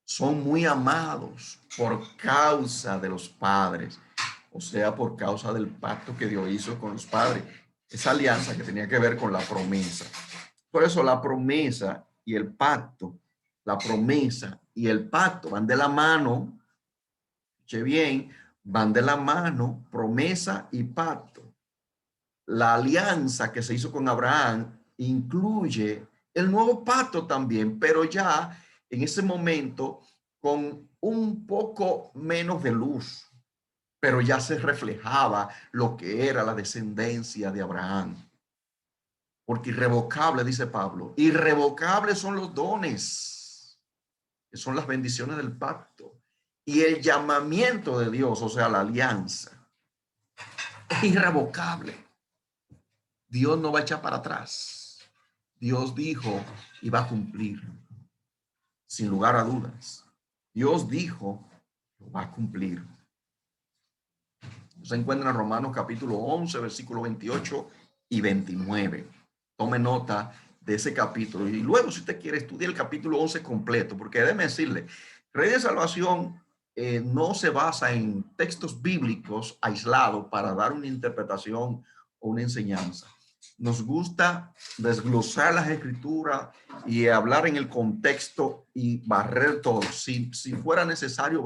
A: Son muy amados por causa de los padres, o sea, por causa del pacto que Dios hizo con los padres. Esa alianza que tenía que ver con la promesa. Por eso la promesa y el pacto, la promesa y el pacto van de la mano. Escuche bien, van de la mano, promesa y pacto. La alianza que se hizo con Abraham incluye el nuevo pacto también, pero ya en ese momento con un poco menos de luz, pero ya se reflejaba lo que era la descendencia de Abraham. Porque irrevocable, dice Pablo, irrevocables son los dones, que son las bendiciones del pacto, y el llamamiento de Dios, o sea, la alianza, es irrevocable. Dios no va a echar para atrás. Dios dijo y va a cumplir, sin lugar a dudas. Dios dijo, lo va a cumplir. Se encuentra en Romanos capítulo 11, versículo 28 y 29. Tome nota de ese capítulo. Y luego, si usted quiere, estudie el capítulo 11 completo, porque déjeme decirle, Rey de Salvación no se basa en textos bíblicos aislados para dar una interpretación o una enseñanza. Nos gusta desglosar las escrituras y hablar en el contexto y barrer todo. Si fuera necesario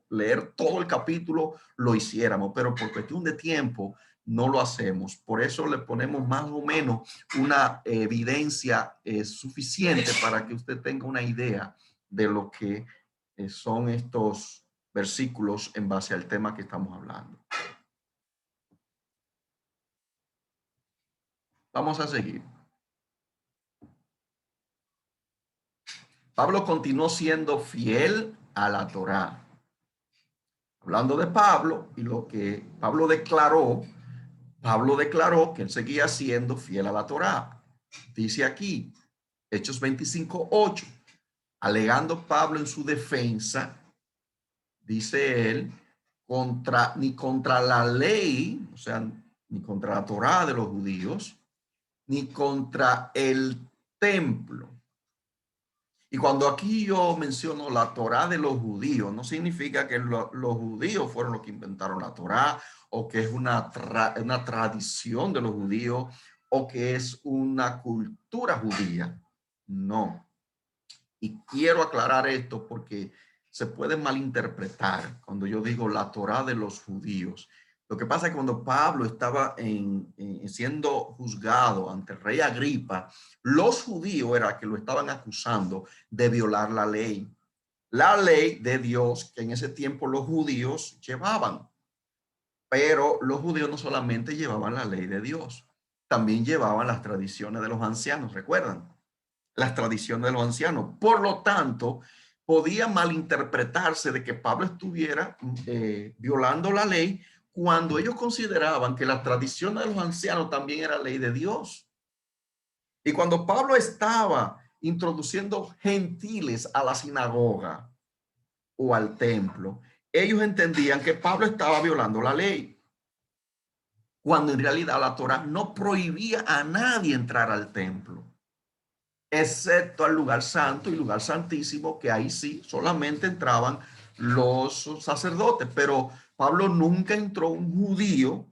A: leer todo el capítulo, lo hiciéramos, pero por cuestión de tiempo no lo hacemos. Por eso le ponemos más o menos una evidencia suficiente para que usted tenga una idea de lo que son estos versículos en base al tema que estamos hablando. Vamos a seguir. Pablo continuó siendo fiel a la Torá. Hablando de Pablo y lo que Pablo declaró que él seguía siendo fiel a la Torá. Dice aquí, Hechos 25:8, alegando Pablo en su defensa, dice él, ni contra la ley, o sea, ni contra la Torá de los judíos, ni contra el templo. Y cuando aquí yo menciono la Torá de los judíos, no significa que los judíos fueron los que inventaron la Torá o que es una tradición de los judíos o que es una cultura judía. No. Y quiero aclarar esto porque se puede malinterpretar cuando yo digo la Torá de los judíos. Lo que pasa es que cuando Pablo estaba siendo juzgado ante el rey Agripa, los judíos era que lo estaban acusando de violar la ley de Dios que en ese tiempo los judíos llevaban. Pero los judíos no solamente llevaban la ley de Dios, también llevaban las tradiciones de los ancianos, ¿recuerdan? Las tradiciones de los ancianos. Por lo tanto, podía malinterpretarse de que Pablo estuviera violando la ley cuando ellos consideraban que la tradición de los ancianos también era ley de Dios. Y cuando Pablo estaba introduciendo gentiles a la sinagoga o al templo, ellos entendían que Pablo estaba violando la ley, cuando en realidad la Torá no prohibía a nadie entrar al templo, excepto al lugar santo y lugar santísimo, que ahí sí solamente entraban los sacerdotes. Pero Pablo nunca entró un judío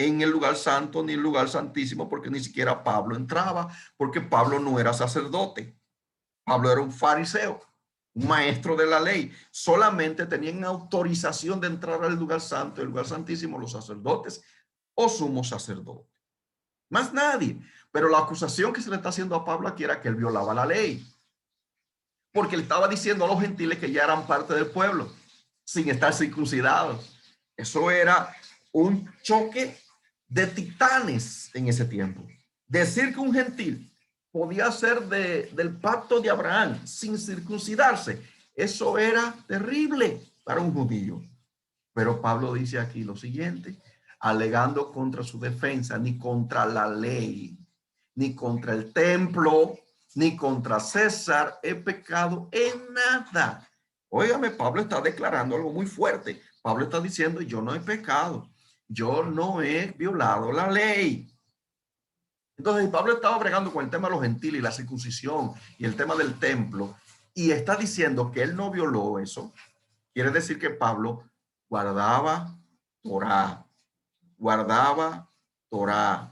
A: en el lugar santo ni el lugar santísimo, porque ni siquiera Pablo entraba, porque Pablo no era sacerdote. Pablo era un fariseo, un maestro de la ley. Solamente tenían autorización de entrar al lugar santo, el lugar santísimo, los sacerdotes o sumo sacerdote. Más nadie. Pero la acusación que se le está haciendo a Pablo aquí era que él violaba la ley, porque le estaba diciendo a los gentiles que ya eran parte del pueblo, sin estar circuncidados. Eso era un choque de titanes en ese tiempo. Decir que un gentil podía ser del pacto de Abraham sin circuncidarse, eso era terrible para un judío. Pero Pablo dice aquí lo siguiente, alegando contra su defensa, ni contra la ley, ni contra el templo, ni contra César he pecado en nada. Óigame, Pablo está declarando algo muy fuerte. Pablo está diciendo, yo no he pecado, yo no he violado la ley. Entonces, Pablo estaba bregando con el tema de los gentiles y la circuncisión y el tema del templo, y está diciendo que él no violó eso. Quiere decir que Pablo guardaba Torá, guardaba Torá.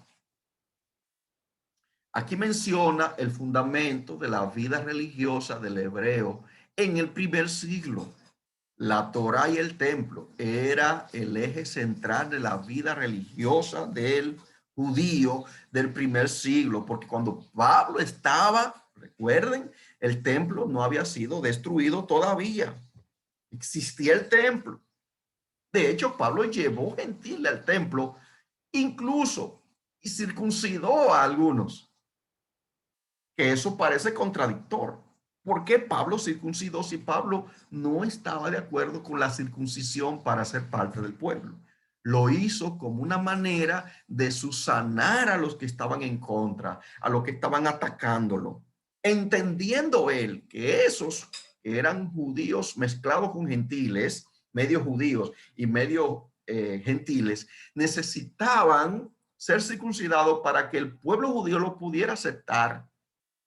A: Aquí menciona el fundamento de la vida religiosa del hebreo en el primer siglo. La Torá y el templo era el eje central de la vida religiosa del judío del primer siglo, porque cuando Pablo estaba, recuerden, el templo no había sido destruido todavía. Existía el templo. De hecho, Pablo llevó gentiles al templo, incluso, y circuncidó a algunos. Que eso parece contradictorio. ¿Por qué Pablo circuncidó si Pablo no estaba de acuerdo con la circuncisión para ser parte del pueblo? Lo hizo como una manera de susanar a los que estaban en contra, a los que estaban atacándolo, entendiendo él que esos eran judíos mezclados con gentiles, medio judíos y medio gentiles, necesitaban ser circuncidados para que el pueblo judío lo pudiera aceptar,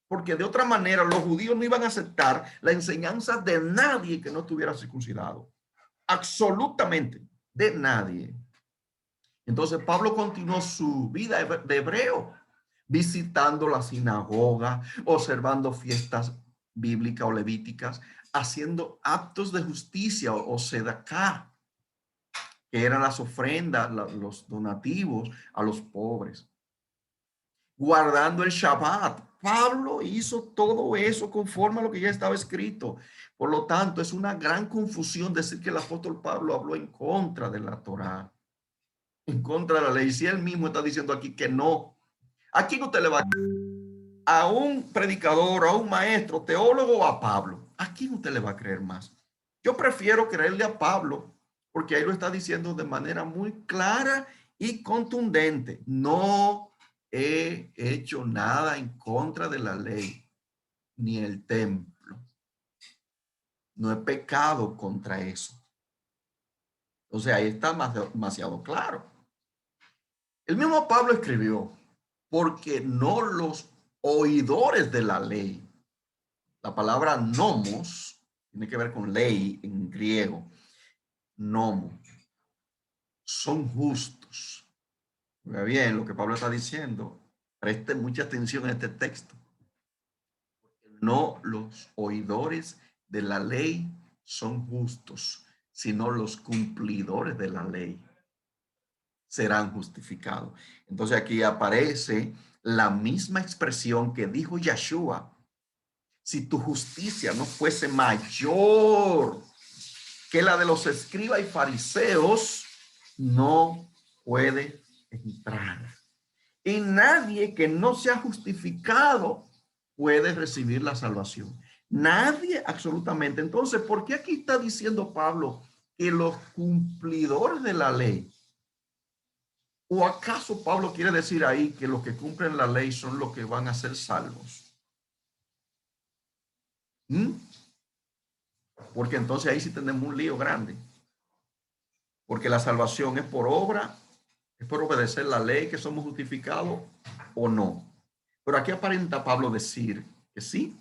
A: porque de otra manera los judíos no iban a aceptar la enseñanza de nadie que no estuviera circuncidado. Absolutamente, de nadie. Entonces Pablo continuó su vida de hebreo, visitando la sinagoga, observando fiestas bíblicas o levíticas, haciendo actos de justicia o sedacá, que eran las ofrendas, los donativos a los pobres, guardando el Shabbat. Pablo hizo todo eso conforme a lo que ya estaba escrito. Por lo tanto, es una gran confusión decir que el apóstol Pablo habló en contra de la Torá, en contra de la ley. Si él mismo está diciendo aquí que no. ¿A quién usted le va a creer? ¿A un predicador, a un maestro, teólogo o a Pablo? ¿A quién usted le va a creer más? Yo prefiero creerle a Pablo, porque ahí lo está diciendo de manera muy clara y contundente. No he hecho nada en contra de la ley, ni el templo. No he pecado contra eso. O sea, ahí está demasiado claro. El mismo Pablo escribió, porque no los oidores de la ley. La palabra nomos tiene que ver con ley en griego. Nomo. Son justos. Muy bien, lo que Pablo está diciendo. Preste mucha atención a este texto. No los oidores de la ley son justos, sino los cumplidores de la ley serán justificados. Entonces aquí aparece la misma expresión que dijo Yeshua. Si tu justicia no fuese mayor que la de los escribas y fariseos, no puede entrar. Y nadie que no sea justificado puede recibir la salvación. Nadie, absolutamente. Entonces, ¿por qué aquí está diciendo Pablo que los cumplidores de la ley? ¿O acaso Pablo quiere decir ahí que los que cumplen la ley son los que van a ser salvos? Porque entonces ahí sí tenemos un lío grande. Porque la salvación es por obra, es por obedecer la ley que somos justificados o no. Pero aquí aparenta Pablo decir que sí.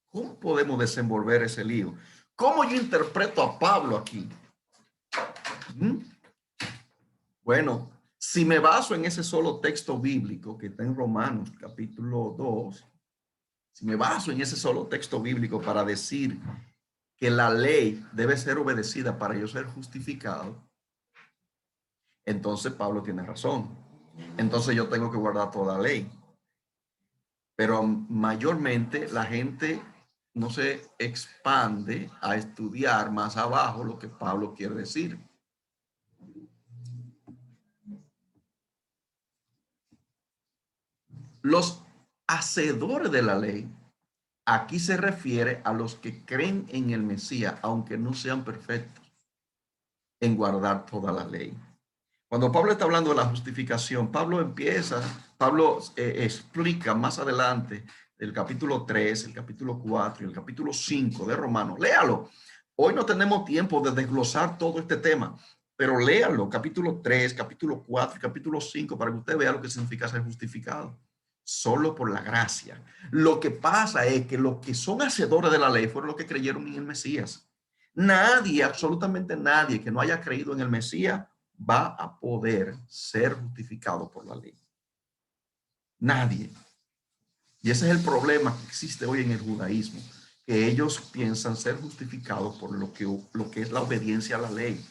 A: ¿Cómo podemos desenvolver ese lío? ¿Cómo yo interpreto a Pablo aquí? Bueno, Si me baso en ese solo texto bíblico que está en Romanos capítulo 2, si me baso en ese solo texto bíblico para decir que la ley debe ser obedecida para yo ser justificado, entonces Pablo tiene razón. Entonces yo tengo que guardar toda la ley. Pero mayormente la gente no se expande a estudiar más abajo lo que Pablo quiere decir. Los hacedores de la ley, aquí se refiere a los que creen en el Mesías, aunque no sean perfectos en guardar toda la ley. Cuando Pablo está hablando de la justificación, Pablo explica más adelante el capítulo 3, el capítulo 4 y el capítulo 5 de Romanos. Léalo. Hoy no tenemos tiempo de desglosar todo este tema, pero léalo, capítulo 3, capítulo 4 y capítulo 5, para que usted vea lo que significa ser justificado. Solo por la gracia. Lo que pasa es que los que son hacedores de la ley fueron los que creyeron en el Mesías. Nadie, absolutamente nadie que no haya creído en el Mesías va a poder ser justificado por la ley. Nadie. Y ese es el problema que existe hoy en el judaísmo, que ellos piensan ser justificados por lo que es la obediencia a la ley.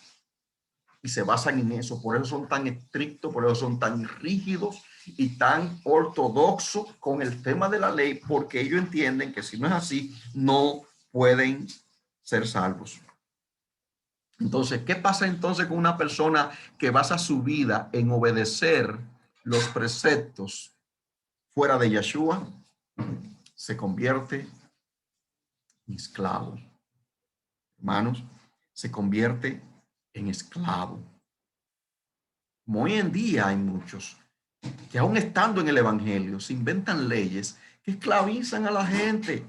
A: Y se basan en eso. Por eso son tan estrictos, por eso son tan rígidos y tan ortodoxos con el tema de la ley, porque ellos entienden que si no es así, no pueden ser salvos. Entonces, ¿qué pasa entonces con una persona que basa su vida en obedecer los preceptos fuera de Yeshua? Se convierte en esclavo. Hermanos, se convierte en esclavo. Como hoy en día hay muchos que aún estando en el evangelio se inventan leyes que esclavizan a la gente.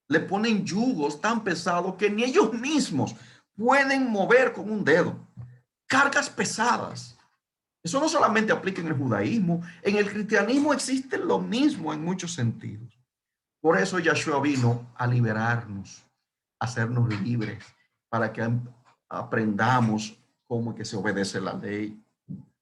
A: Le ponen yugos tan pesados que ni ellos mismos pueden mover con un dedo. Cargas pesadas. Eso no solamente aplica en el judaísmo, en el cristianismo existe lo mismo en muchos sentidos. Por eso Yeshua vino a liberarnos, a hacernos libres, para que aprendamos cómo que se obedece la ley.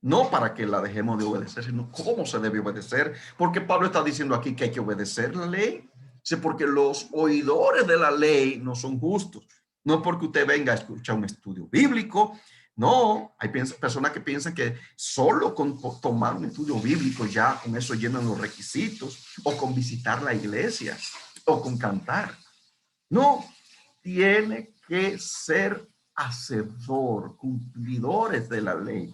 A: No para que la dejemos de obedecer, sino cómo se debe obedecer. Porque Pablo está diciendo aquí que hay que obedecer la ley. Dice, porque los oidores de la ley no son justos. No porque usted venga a escuchar un estudio bíblico. No, hay personas que piensan que solo con tomar un estudio bíblico ya con eso llenan los requisitos, o con visitar la iglesia, o con cantar. No, tiene que ser hacedor, cumplidores de la ley.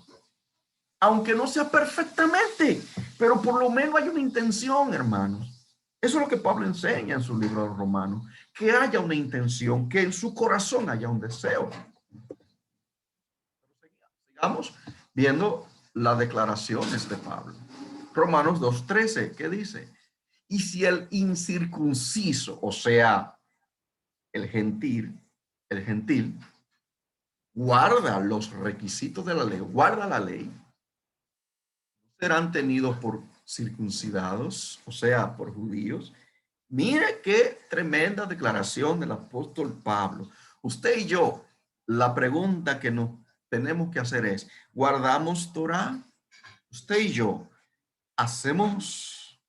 A: Aunque no sea perfectamente, pero por lo menos hay una intención, hermanos. Eso es lo que Pablo enseña en su libro de Romanos, que haya una intención, que en su corazón haya un deseo. Sigamos viendo las declaraciones de Pablo. Romanos 2:13, ¿qué dice? Y si el incircunciso, o sea, el gentil, guarda los requisitos de la ley, guarda la ley, serán tenidos por circuncidados, o sea, por judíos. Mire qué tremenda declaración del apóstol Pablo. Usted y yo, la pregunta que nos tenemos que hacer es, ¿guardamos Torah? Usted y yo, ¿hacemos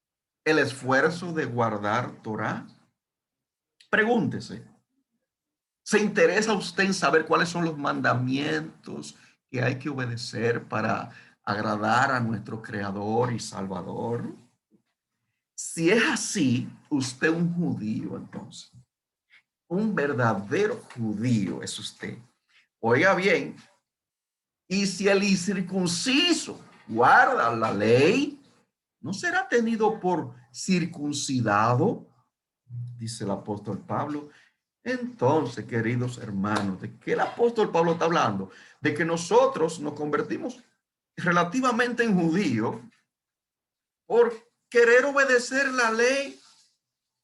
A: el esfuerzo de guardar Torah? Pregúntese. ¿Se interesa usted en saber cuáles son los mandamientos que hay que obedecer para agradar a nuestro Creador y Salvador? Si es así, usted es un judío, entonces. Un verdadero judío es usted. Oiga bien, y si el incircunciso guarda la ley, ¿no será tenido por circuncidado? Dice el apóstol Pablo. Entonces, queridos hermanos, ¿de qué el apóstol Pablo está hablando? De que nosotros nos convertimos relativamente en judíos por querer obedecer la ley,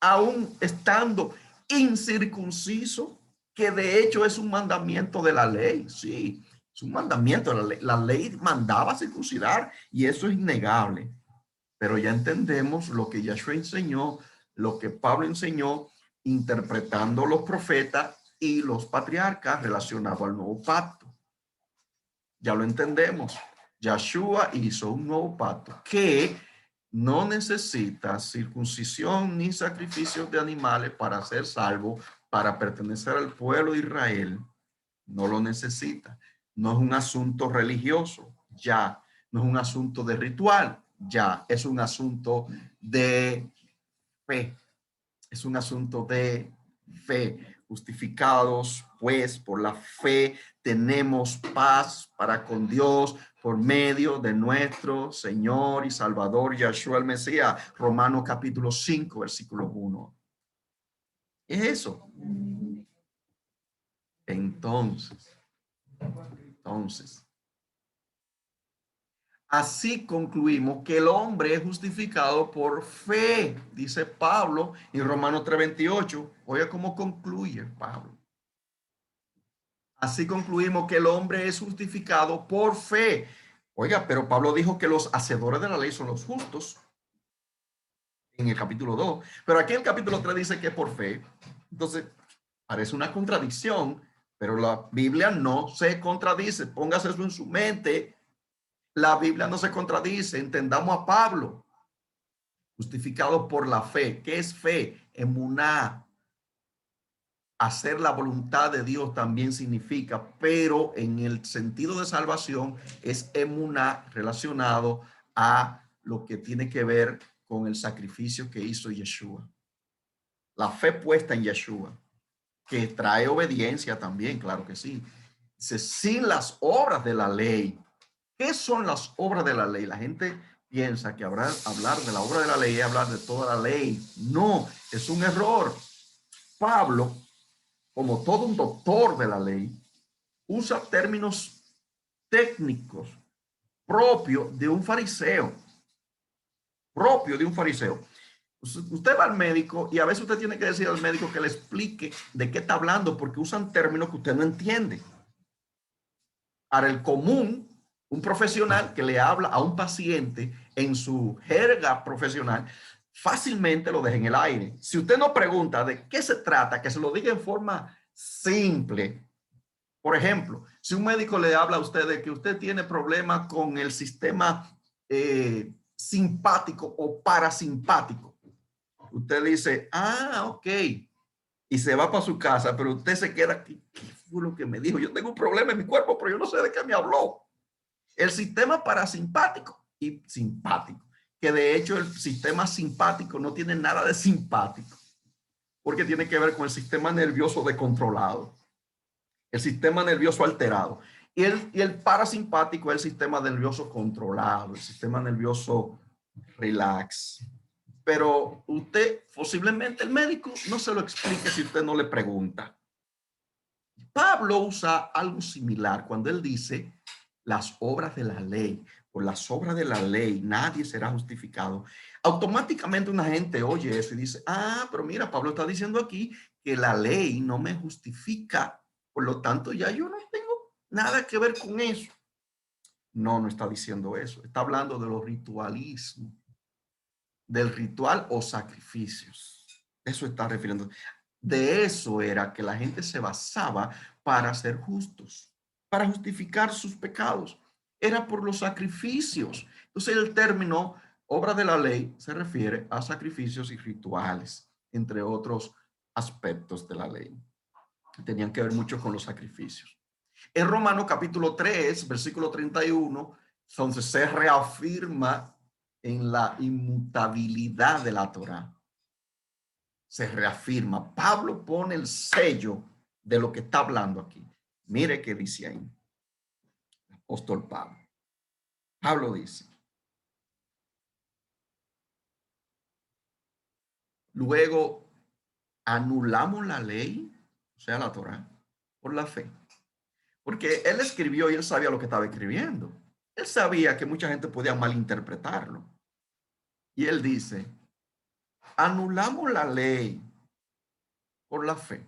A: aún estando incircunciso, que de hecho es un mandamiento de la ley. Sí, es un mandamiento de la ley. La ley mandaba circuncidar y eso es innegable. Pero ya entendemos lo que Yeshua enseñó, lo que Pablo enseñó, interpretando los profetas y los patriarcas relacionados al nuevo pacto. Ya lo entendemos. Yeshua hizo un nuevo pacto que no necesita circuncisión ni sacrificios de animales para ser salvo, para pertenecer al pueblo de Israel. No lo necesita. No es un asunto religioso, ya. No es un asunto de ritual, ya. Es un asunto de fe. Es un asunto de fe. Justificados, pues, por la fe, tenemos paz para con Dios por medio de nuestro Señor y Salvador Yeshua el Mesías. Romanos capítulo 5, versículo 1. Es eso. Entonces, así concluimos que el hombre es justificado por fe, dice Pablo en Romanos 3:28. Oiga cómo concluye Pablo. Así concluimos que el hombre es justificado por fe. Oiga, pero Pablo dijo que los hacedores de la ley son los justos en el capítulo 2. Pero aquí en el capítulo 3 dice que es por fe. Entonces, parece una contradicción, pero la Biblia no se contradice. Póngase eso en su mente. La Biblia no se contradice. Entendamos a Pablo. Justificado por la fe. ¿Qué es fe? Emuná. Hacer la voluntad de Dios también significa, pero en el sentido de salvación es emuná relacionado a lo que tiene que ver con el sacrificio que hizo Yeshua. La fe puesta en Yeshua, que trae obediencia también, claro que sí. Dice, sin las obras de la ley. ¿Qué son las obras de la ley? La gente piensa que hablar de la obra de la ley es hablar de toda la ley. No, es un error. Pablo, como todo un doctor de la ley, usa términos técnicos propios de un fariseo. Usted va al médico y a veces usted tiene que decir al médico que le explique de qué está hablando porque usan términos que usted no entiende. Para el común, un profesional que le habla a un paciente en su jerga profesional, fácilmente lo deja en el aire. Si usted no pregunta de qué se trata, que se lo diga en forma simple. Por ejemplo, si un médico le habla a usted de que usted tiene problemas con el sistema simpático o parasimpático, usted dice, ok, y se va para su casa, pero usted se queda aquí. ¿Qué fue lo que me dijo? Yo tengo un problema en mi cuerpo, pero yo no sé de qué me habló. El sistema parasimpático y simpático, que de hecho el sistema simpático no tiene nada de simpático, porque tiene que ver con el sistema nervioso descontrolado, el sistema nervioso alterado. Y el parasimpático es el sistema nervioso controlado, el sistema nervioso relax. Pero usted, posiblemente el médico no se lo explique si usted no le pregunta. Pablo usa algo similar cuando él dice las obras de la ley. Por las obras de la ley nadie será justificado. Automáticamente una gente oye eso y dice, pero mira, Pablo está diciendo aquí que la ley no me justifica. Por lo tanto, ya yo no tengo nada que ver con eso. No, no está diciendo eso. Está hablando de los ritualismos, del ritual o sacrificios. Eso está refiriendo. De eso era que la gente se basaba para ser justos, para justificar sus pecados. Era por los sacrificios. Entonces el término obra de la ley se refiere a sacrificios y rituales, entre otros aspectos de la ley. Tenían que ver mucho con los sacrificios. En Romanos capítulo 3, versículo 31, entonces se reafirma en la inmutabilidad de la Torá. Se reafirma. Pablo pone el sello de lo que está hablando aquí. Mire qué dice ahí. El apóstol Pablo. Pablo dice, luego anulamos la ley, o sea, la Torá, por la fe. Porque él escribió y él sabía lo que estaba escribiendo. Él sabía que mucha gente podía malinterpretarlo. Y él dice, anulamos la ley por la fe.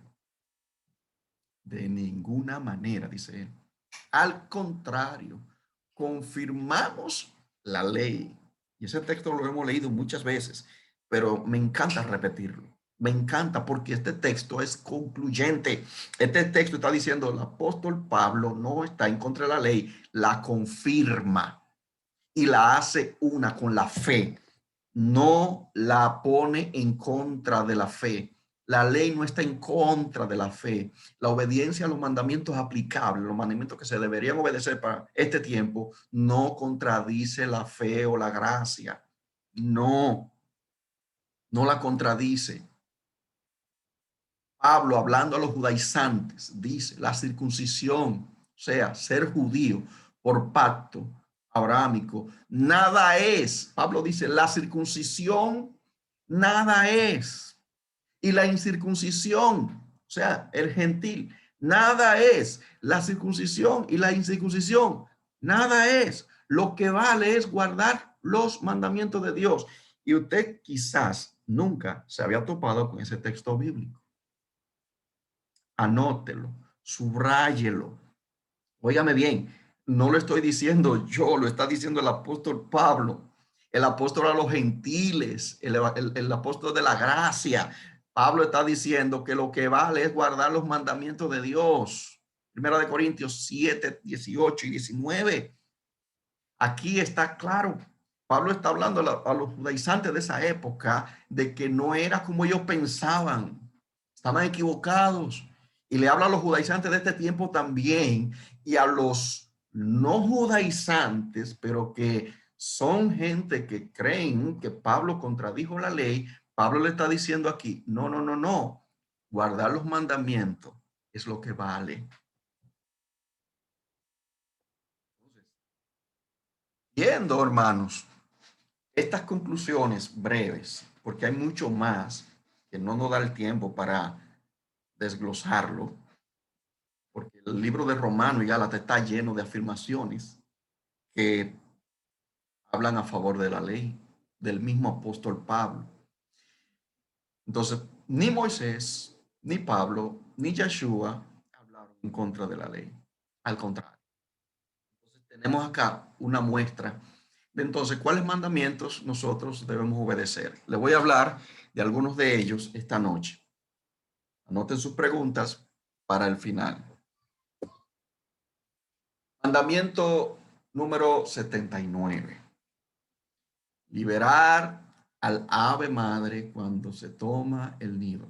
A: De ninguna manera, dice él. Al contrario, confirmamos la ley. Y ese texto lo hemos leído muchas veces, pero me encanta repetirlo. Me encanta porque este texto es concluyente. Este texto está diciendo, el apóstol Pablo no está en contra de la ley, la confirma. y la hace una con la fe. No la pone en contra de la fe. La ley no está en contra de la fe. La obediencia a los mandamientos aplicables, los mandamientos que se deberían obedecer para este tiempo, no contradice la fe o la gracia. No, no la contradice. Pablo, hablando a los judaizantes, dice la circuncisión, o sea, ser judío por pacto abrahámico, nada es. Pablo dice, la circuncisión nada es. Y la incircuncisión, o sea, el gentil, nada es. La circuncisión y la incircuncisión, nada es. Lo que vale es guardar los mandamientos de Dios. Y usted quizás nunca se había topado con ese texto bíblico. Anótelo, subráyelo. Óigame bien, no lo estoy diciendo yo, lo está diciendo el apóstol Pablo, el apóstol a los gentiles, el apóstol de la gracia. Pablo está diciendo que lo que vale es guardar los mandamientos de Dios. Primera de Corintios 7, 18 y 19. Aquí está claro. Pablo está hablando a los judaizantes de esa época de que no era como ellos pensaban. Estaban equivocados. Y le habla a los judaizantes de este tiempo también y a los no judaizantes, pero que son gente que creen que Pablo contradijo la ley. Pablo le está diciendo aquí, no, no, no, no. Guardar los mandamientos es lo que vale. Viendo, hermanos, estas conclusiones breves, porque hay mucho más que no nos da el tiempo para desglosarlo, porque el libro de Romanos y Gálatas está lleno de afirmaciones que hablan a favor de la ley, del mismo apóstol Pablo. Entonces, ni Moisés, ni Pablo, ni Yeshua hablaron en contra de la ley. Al contrario. Entonces, tenemos acá una muestra de entonces cuáles mandamientos nosotros debemos obedecer. Le voy a hablar de algunos de ellos esta noche. Anoten sus preguntas para el final. Mandamiento número 79. Liberar al ave madre cuando se toma el nido.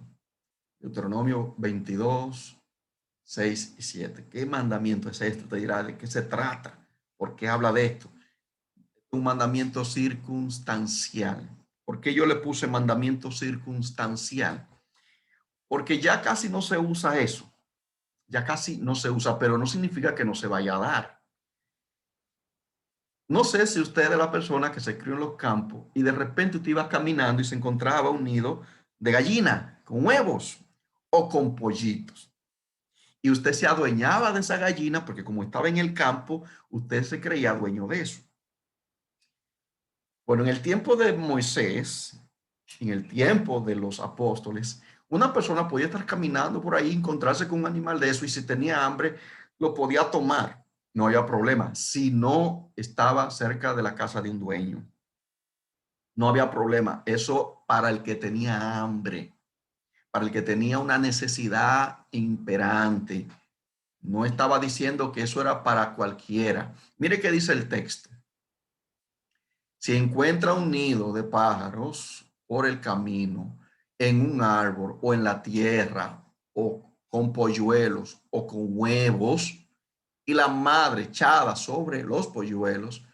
A: Deuteronomio 22, 6 y 7. ¿Qué mandamiento es este? Te dirá, ¿de qué se trata? ¿Por qué habla de esto? Un mandamiento circunstancial. ¿Por qué yo le puse mandamiento circunstancial? Porque ya casi no se usa eso. Ya casi no se usa, pero no significa que no se vaya a dar. No sé si usted es la persona que se crió en los campos y de repente usted iba caminando y se encontraba un nido de gallina con huevos o con pollitos. Y usted se adueñaba de esa gallina porque como estaba en el campo, usted se creía dueño de eso. Bueno, en el tiempo de Moisés, en el tiempo de los apóstoles, una persona podía estar caminando por ahí, encontrarse con un animal de eso y si tenía hambre, lo podía tomar. No había problema. Si no estaba cerca de la casa de un dueño, no había problema. Eso para el que tenía hambre, para el que tenía una necesidad imperante. No estaba diciendo que eso era para cualquiera. Mire qué dice el texto. Si encuentra un nido de pájaros por el camino, en un árbol o en la tierra, o con polluelos o con huevos, y la madre echada sobre los polluelos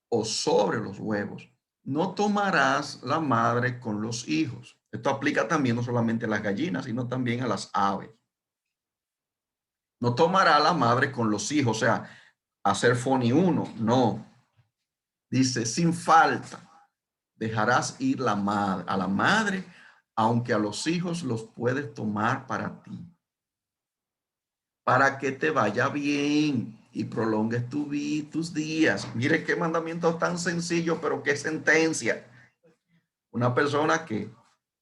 A: o sobre los huevos, no tomarás la madre con los hijos. Esto aplica también no solamente a las gallinas, sino también a las aves. No tomará la madre con los hijos, o sea, hacer foni uno, no. Dice, sin falta dejarás ir a la madre, aunque a los hijos los puedes tomar para ti, para que te vaya bien y prolongues tus días. Mire qué mandamiento tan sencillo, pero qué sentencia. Una persona que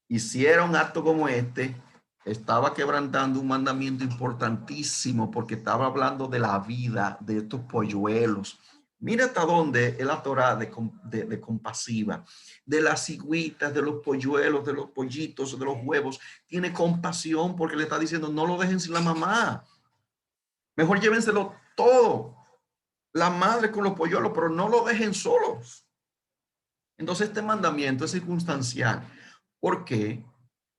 A: hiciera un acto como este estaba quebrantando un mandamiento importantísimo porque estaba hablando de la vida de estos polluelos. Mira hasta dónde es la Torah de compasiva, de las cigüitas, de los polluelos, de los pollitos, de los huevos. Tiene compasión porque le está diciendo no lo dejen sin la mamá. Mejor llévenselo todo. la madre con los polluelos, pero no lo dejen solos. Entonces este mandamiento es circunstancial. ¿Por qué?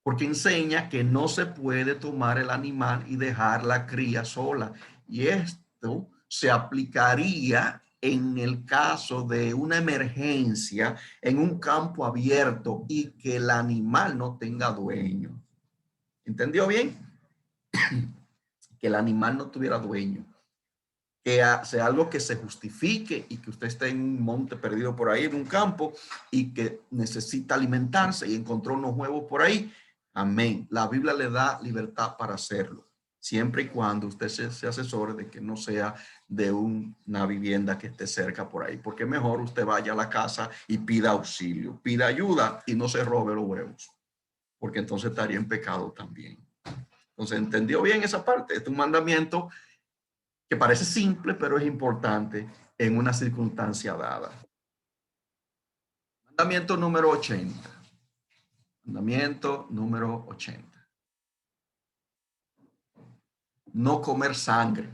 A: Porque enseña que no se puede tomar el animal y dejar la cría sola. Y esto se aplicaría en el caso de una emergencia en un campo abierto y que el animal no tenga dueño. ¿Entendió bien? Que el animal no tuviera dueño. Que sea algo que se justifique y que usted esté en un monte perdido por ahí, en un campo, y que necesita alimentarse y encontró unos huevos por ahí. Amén. La Biblia le da libertad para hacerlo, siempre y cuando usted se asesore de que no sea de una vivienda que esté cerca por ahí, porque mejor usted vaya a la casa y pida auxilio, pida ayuda y no se robe los huevos, porque entonces estaría en pecado también. Entonces, ¿entendió bien esa parte? Este es un mandamiento que parece simple, pero es importante en una circunstancia dada. Mandamiento número 80. Mandamiento número 80. No comer sangre.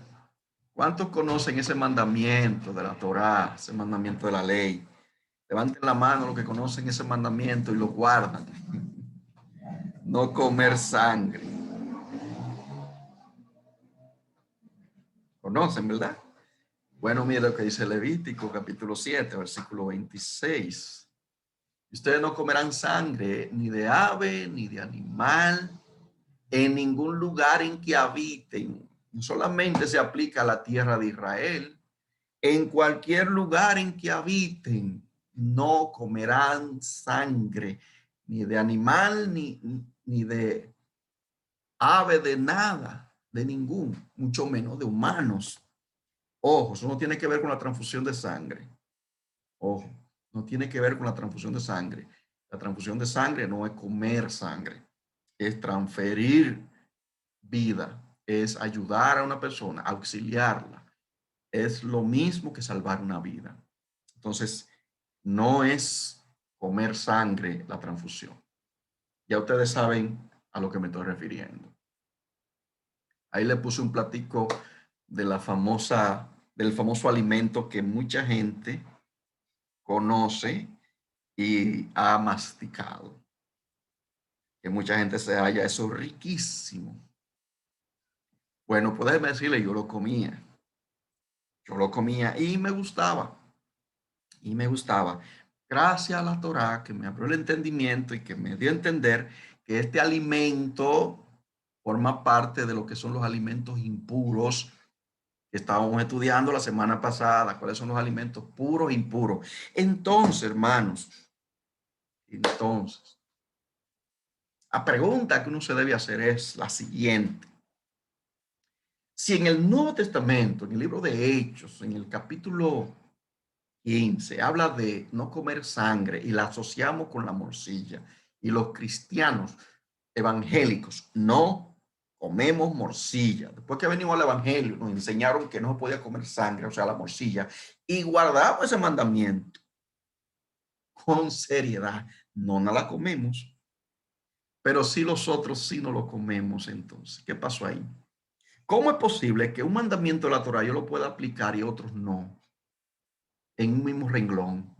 A: ¿Cuántos conocen ese mandamiento de la Torá, ese mandamiento de la ley? Levanten la mano los que conocen ese mandamiento y lo guardan. No comer sangre. ¿Conocen, verdad? Bueno, mire lo que dice Levítico, capítulo 7, versículo 26. Ustedes no comerán sangre ni de ave, ni de animal, en ningún lugar en que habiten. No solamente se aplica a la tierra de Israel, en cualquier lugar en que habiten, no comerán sangre, ni de animal, ni de ave, de nada, de ningún, mucho menos de humanos. Ojo, eso no tiene que ver con la transfusión de sangre. Ojo, no tiene que ver con la transfusión de sangre. La transfusión de sangre no es comer sangre, es transferir vida, es ayudar a una persona, auxiliarla. Es lo mismo que salvar una vida. Entonces, no es comer sangre la transfusión. Ya ustedes saben a lo que me estoy refiriendo. Ahí le puse un platico de del famoso alimento que mucha gente conoce y ha masticado. Que mucha gente se halla, eso riquísimo. Bueno, puedes decirle, yo lo comía. Yo lo comía y me gustaba. Y me gustaba. Gracias a la Torá que me abrió el entendimiento y que me dio a entender que este alimento forma parte de lo que son los alimentos impuros que estábamos estudiando la semana pasada, cuáles son los alimentos puros e impuros. Entonces, hermanos, la pregunta que uno se debe hacer es la siguiente. Si en el Nuevo Testamento, en el libro de Hechos, en el capítulo 15, habla de no comer sangre y la asociamos con la morcilla, y los cristianos evangélicos no comemos morcilla. Después que venimos al evangelio, nos enseñaron que no se podía comer sangre, o sea, la morcilla, y guardamos ese mandamiento con seriedad. No nos la comemos, pero sí los otros sí no lo comemos. Entonces, ¿qué pasó ahí? ¿Cómo es posible que un mandamiento de la Torah yo lo pueda aplicar y otros no? En un mismo renglón.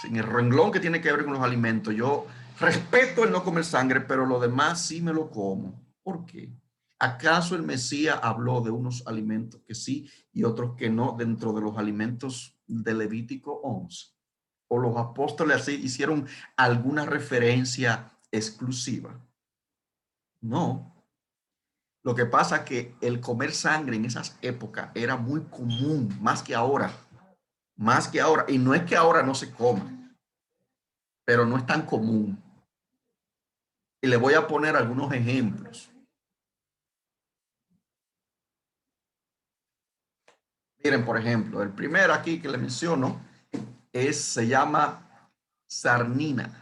A: En el renglón que tiene que ver con los alimentos, yo respeto el no comer sangre, pero lo demás sí me lo como. ¿Por qué? ¿Acaso el Mesías habló de unos alimentos que sí y otros que no dentro de los alimentos de Levítico 11? ¿O los apóstoles así hicieron alguna referencia exclusiva? No. Lo que pasa es que el comer sangre en esas épocas era muy común, más que ahora. Más que ahora. Y no es que ahora no se coma, pero no es tan común. Y le voy a poner algunos ejemplos. Miren, por ejemplo, el primero aquí que le menciono se llama sarnina.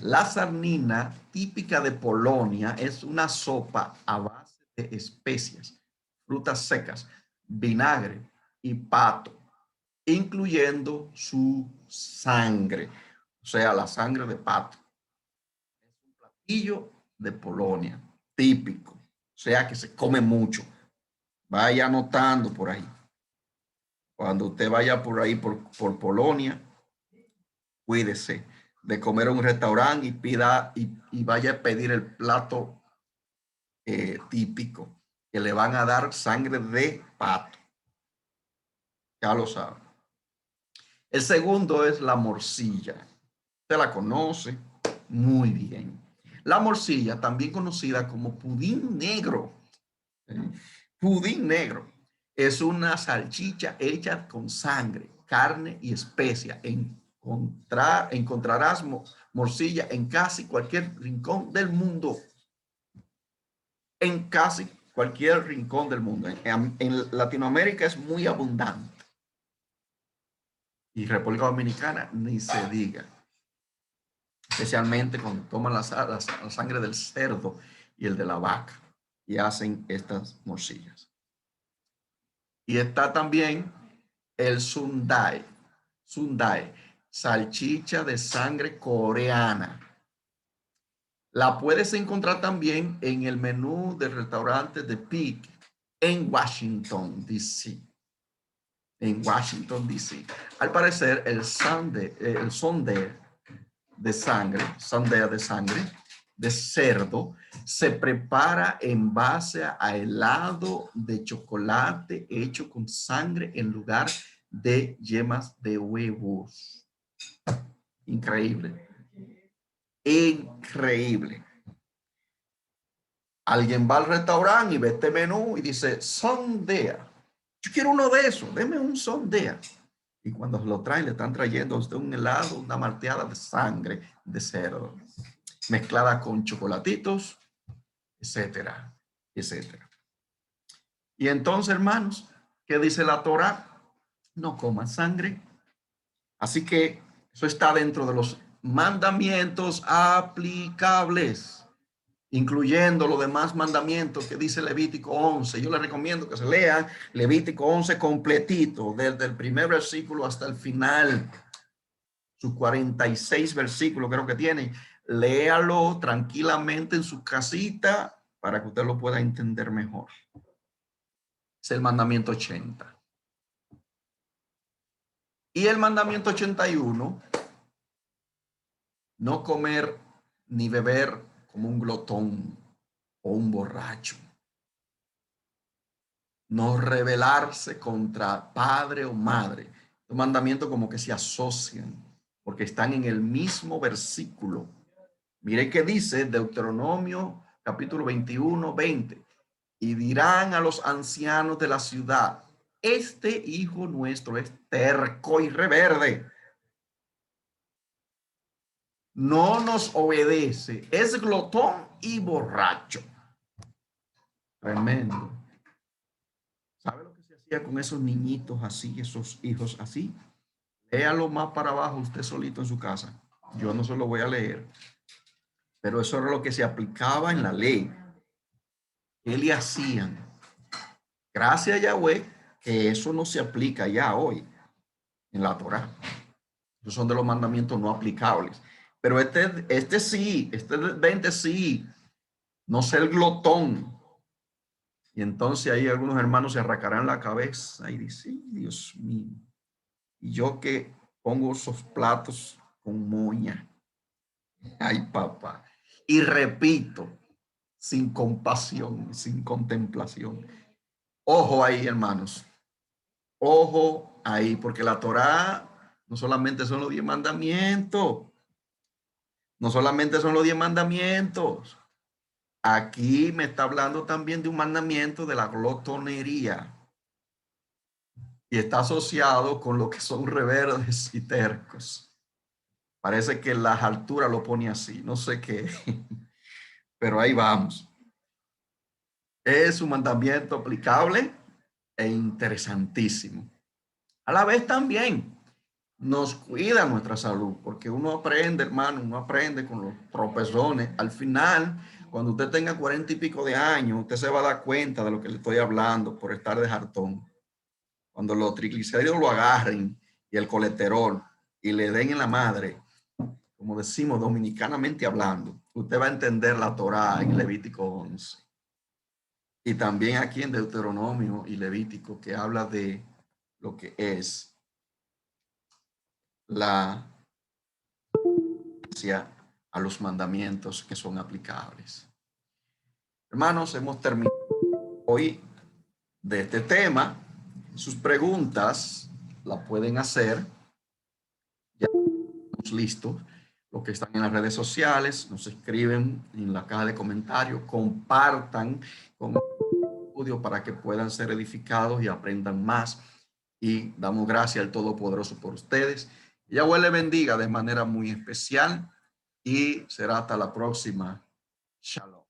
A: La sarnina, típica de Polonia, es una sopa a base de especias, frutas secas, vinagre y pato, incluyendo su sangre, o sea, la sangre de pato. Es un platillo de Polonia, típico, o sea que se come mucho. Vaya anotando por ahí. Cuando usted vaya por ahí, por Polonia, cuídese de comer en un restaurante y pida y vaya a pedir el plato típico, que le van a dar sangre de pato. Ya lo saben. El segundo es la morcilla. Usted la conoce muy bien. La morcilla, también conocida como pudín negro. Pudín negro es una salchicha hecha con sangre, carne y especia. Encontrarás morcilla en casi cualquier rincón del mundo. En casi cualquier rincón del mundo. En Latinoamérica es muy abundante. Y República Dominicana ni se diga. Especialmente cuando toman la sangre del cerdo y el de la vaca y hacen estas morcillas. Y está también el sundai. Sundai, salchicha de sangre coreana. La puedes encontrar también en el menú del restaurante de Pig en Washington, D.C. En Washington, D.C. Al parecer, el sundae de sangre de cerdo se prepara en base a helado de chocolate hecho con sangre en lugar de yemas de huevos. Increíble. Increíble. Alguien va al restaurante y ve este menú y dice, sondea. Yo quiero uno de esos, deme un sondea. Y cuando lo traen, le están trayendo a usted un helado, una malteada de sangre de cerdo, mezclada con chocolatitos, etcétera, etcétera. Y entonces, hermanos, ¿qué dice la Torá? No coman sangre. Así que eso está dentro de los mandamientos aplicables, incluyendo los demás mandamientos que dice Levítico 11. Yo les recomiendo que se lean Levítico 11 completito, desde el primer versículo hasta el final. Sus 46 versículos creo que tiene. Léalo tranquilamente en su casita para que usted lo pueda entender mejor. Es el mandamiento 80. Y el mandamiento 81, no comer ni beber como un glotón o un borracho. No rebelarse contra padre o madre. Un mandamiento como que se asocian porque están en el mismo versículo. Mire qué dice Deuteronomio capítulo 21, 20. Y dirán a los ancianos de la ciudad, este hijo nuestro es terco y reverde. No nos obedece, es glotón y borracho. Tremendo. ¿Sabe lo que se hacía con esos niñitos así, esos hijos así? Léalo más para abajo usted solito en su casa. Yo no se lo voy a leer. Pero eso era lo que se aplicaba en la ley. ¿Qué le hacían? Gracias a Yahweh que eso no se aplica ya hoy en la Torá. Esos son de los mandamientos no aplicables. Pero este sí, este 20 sí. No ser glotón. Y entonces ahí algunos hermanos se arrancarán la cabeza y dicen, Dios mío. Y yo que pongo esos platos con moña. Ay, papá. Y repito, sin compasión, sin contemplación. Ojo ahí, hermanos. Ojo ahí, porque la Torá no solamente son los 10 mandamientos. No solamente son los 10 mandamientos. Aquí me está hablando también de un mandamiento de la glotonería. Y está asociado con lo que son reverdes y tercos. Parece que las alturas lo pone así, no sé qué, pero ahí vamos. Es un mandamiento aplicable e interesantísimo. A la vez también nos cuida nuestra salud, porque uno aprende, hermano, uno aprende con los tropezones. Al final, cuando usted tenga 40 y pico de años, usted se va a dar cuenta de lo que le estoy hablando por estar de hartón. Cuando los triglicéridos lo agarren y el colesterol y le den en la madre, como decimos dominicanamente hablando, usted va a entender la Torá en Levítico 11. Y también aquí en Deuteronomio y Levítico, que habla de lo que es la a los mandamientos que son aplicables. Hermanos, hemos terminado hoy de este tema. Sus preguntas la pueden hacer. Ya estamos listos. Los que están en las redes sociales, nos escriben en la caja de comentarios, compartan con el audio para que puedan ser edificados y aprendan más. Y damos gracias al Todopoderoso por ustedes. Yahweh le bendiga de manera muy especial y será hasta la próxima. Shalom.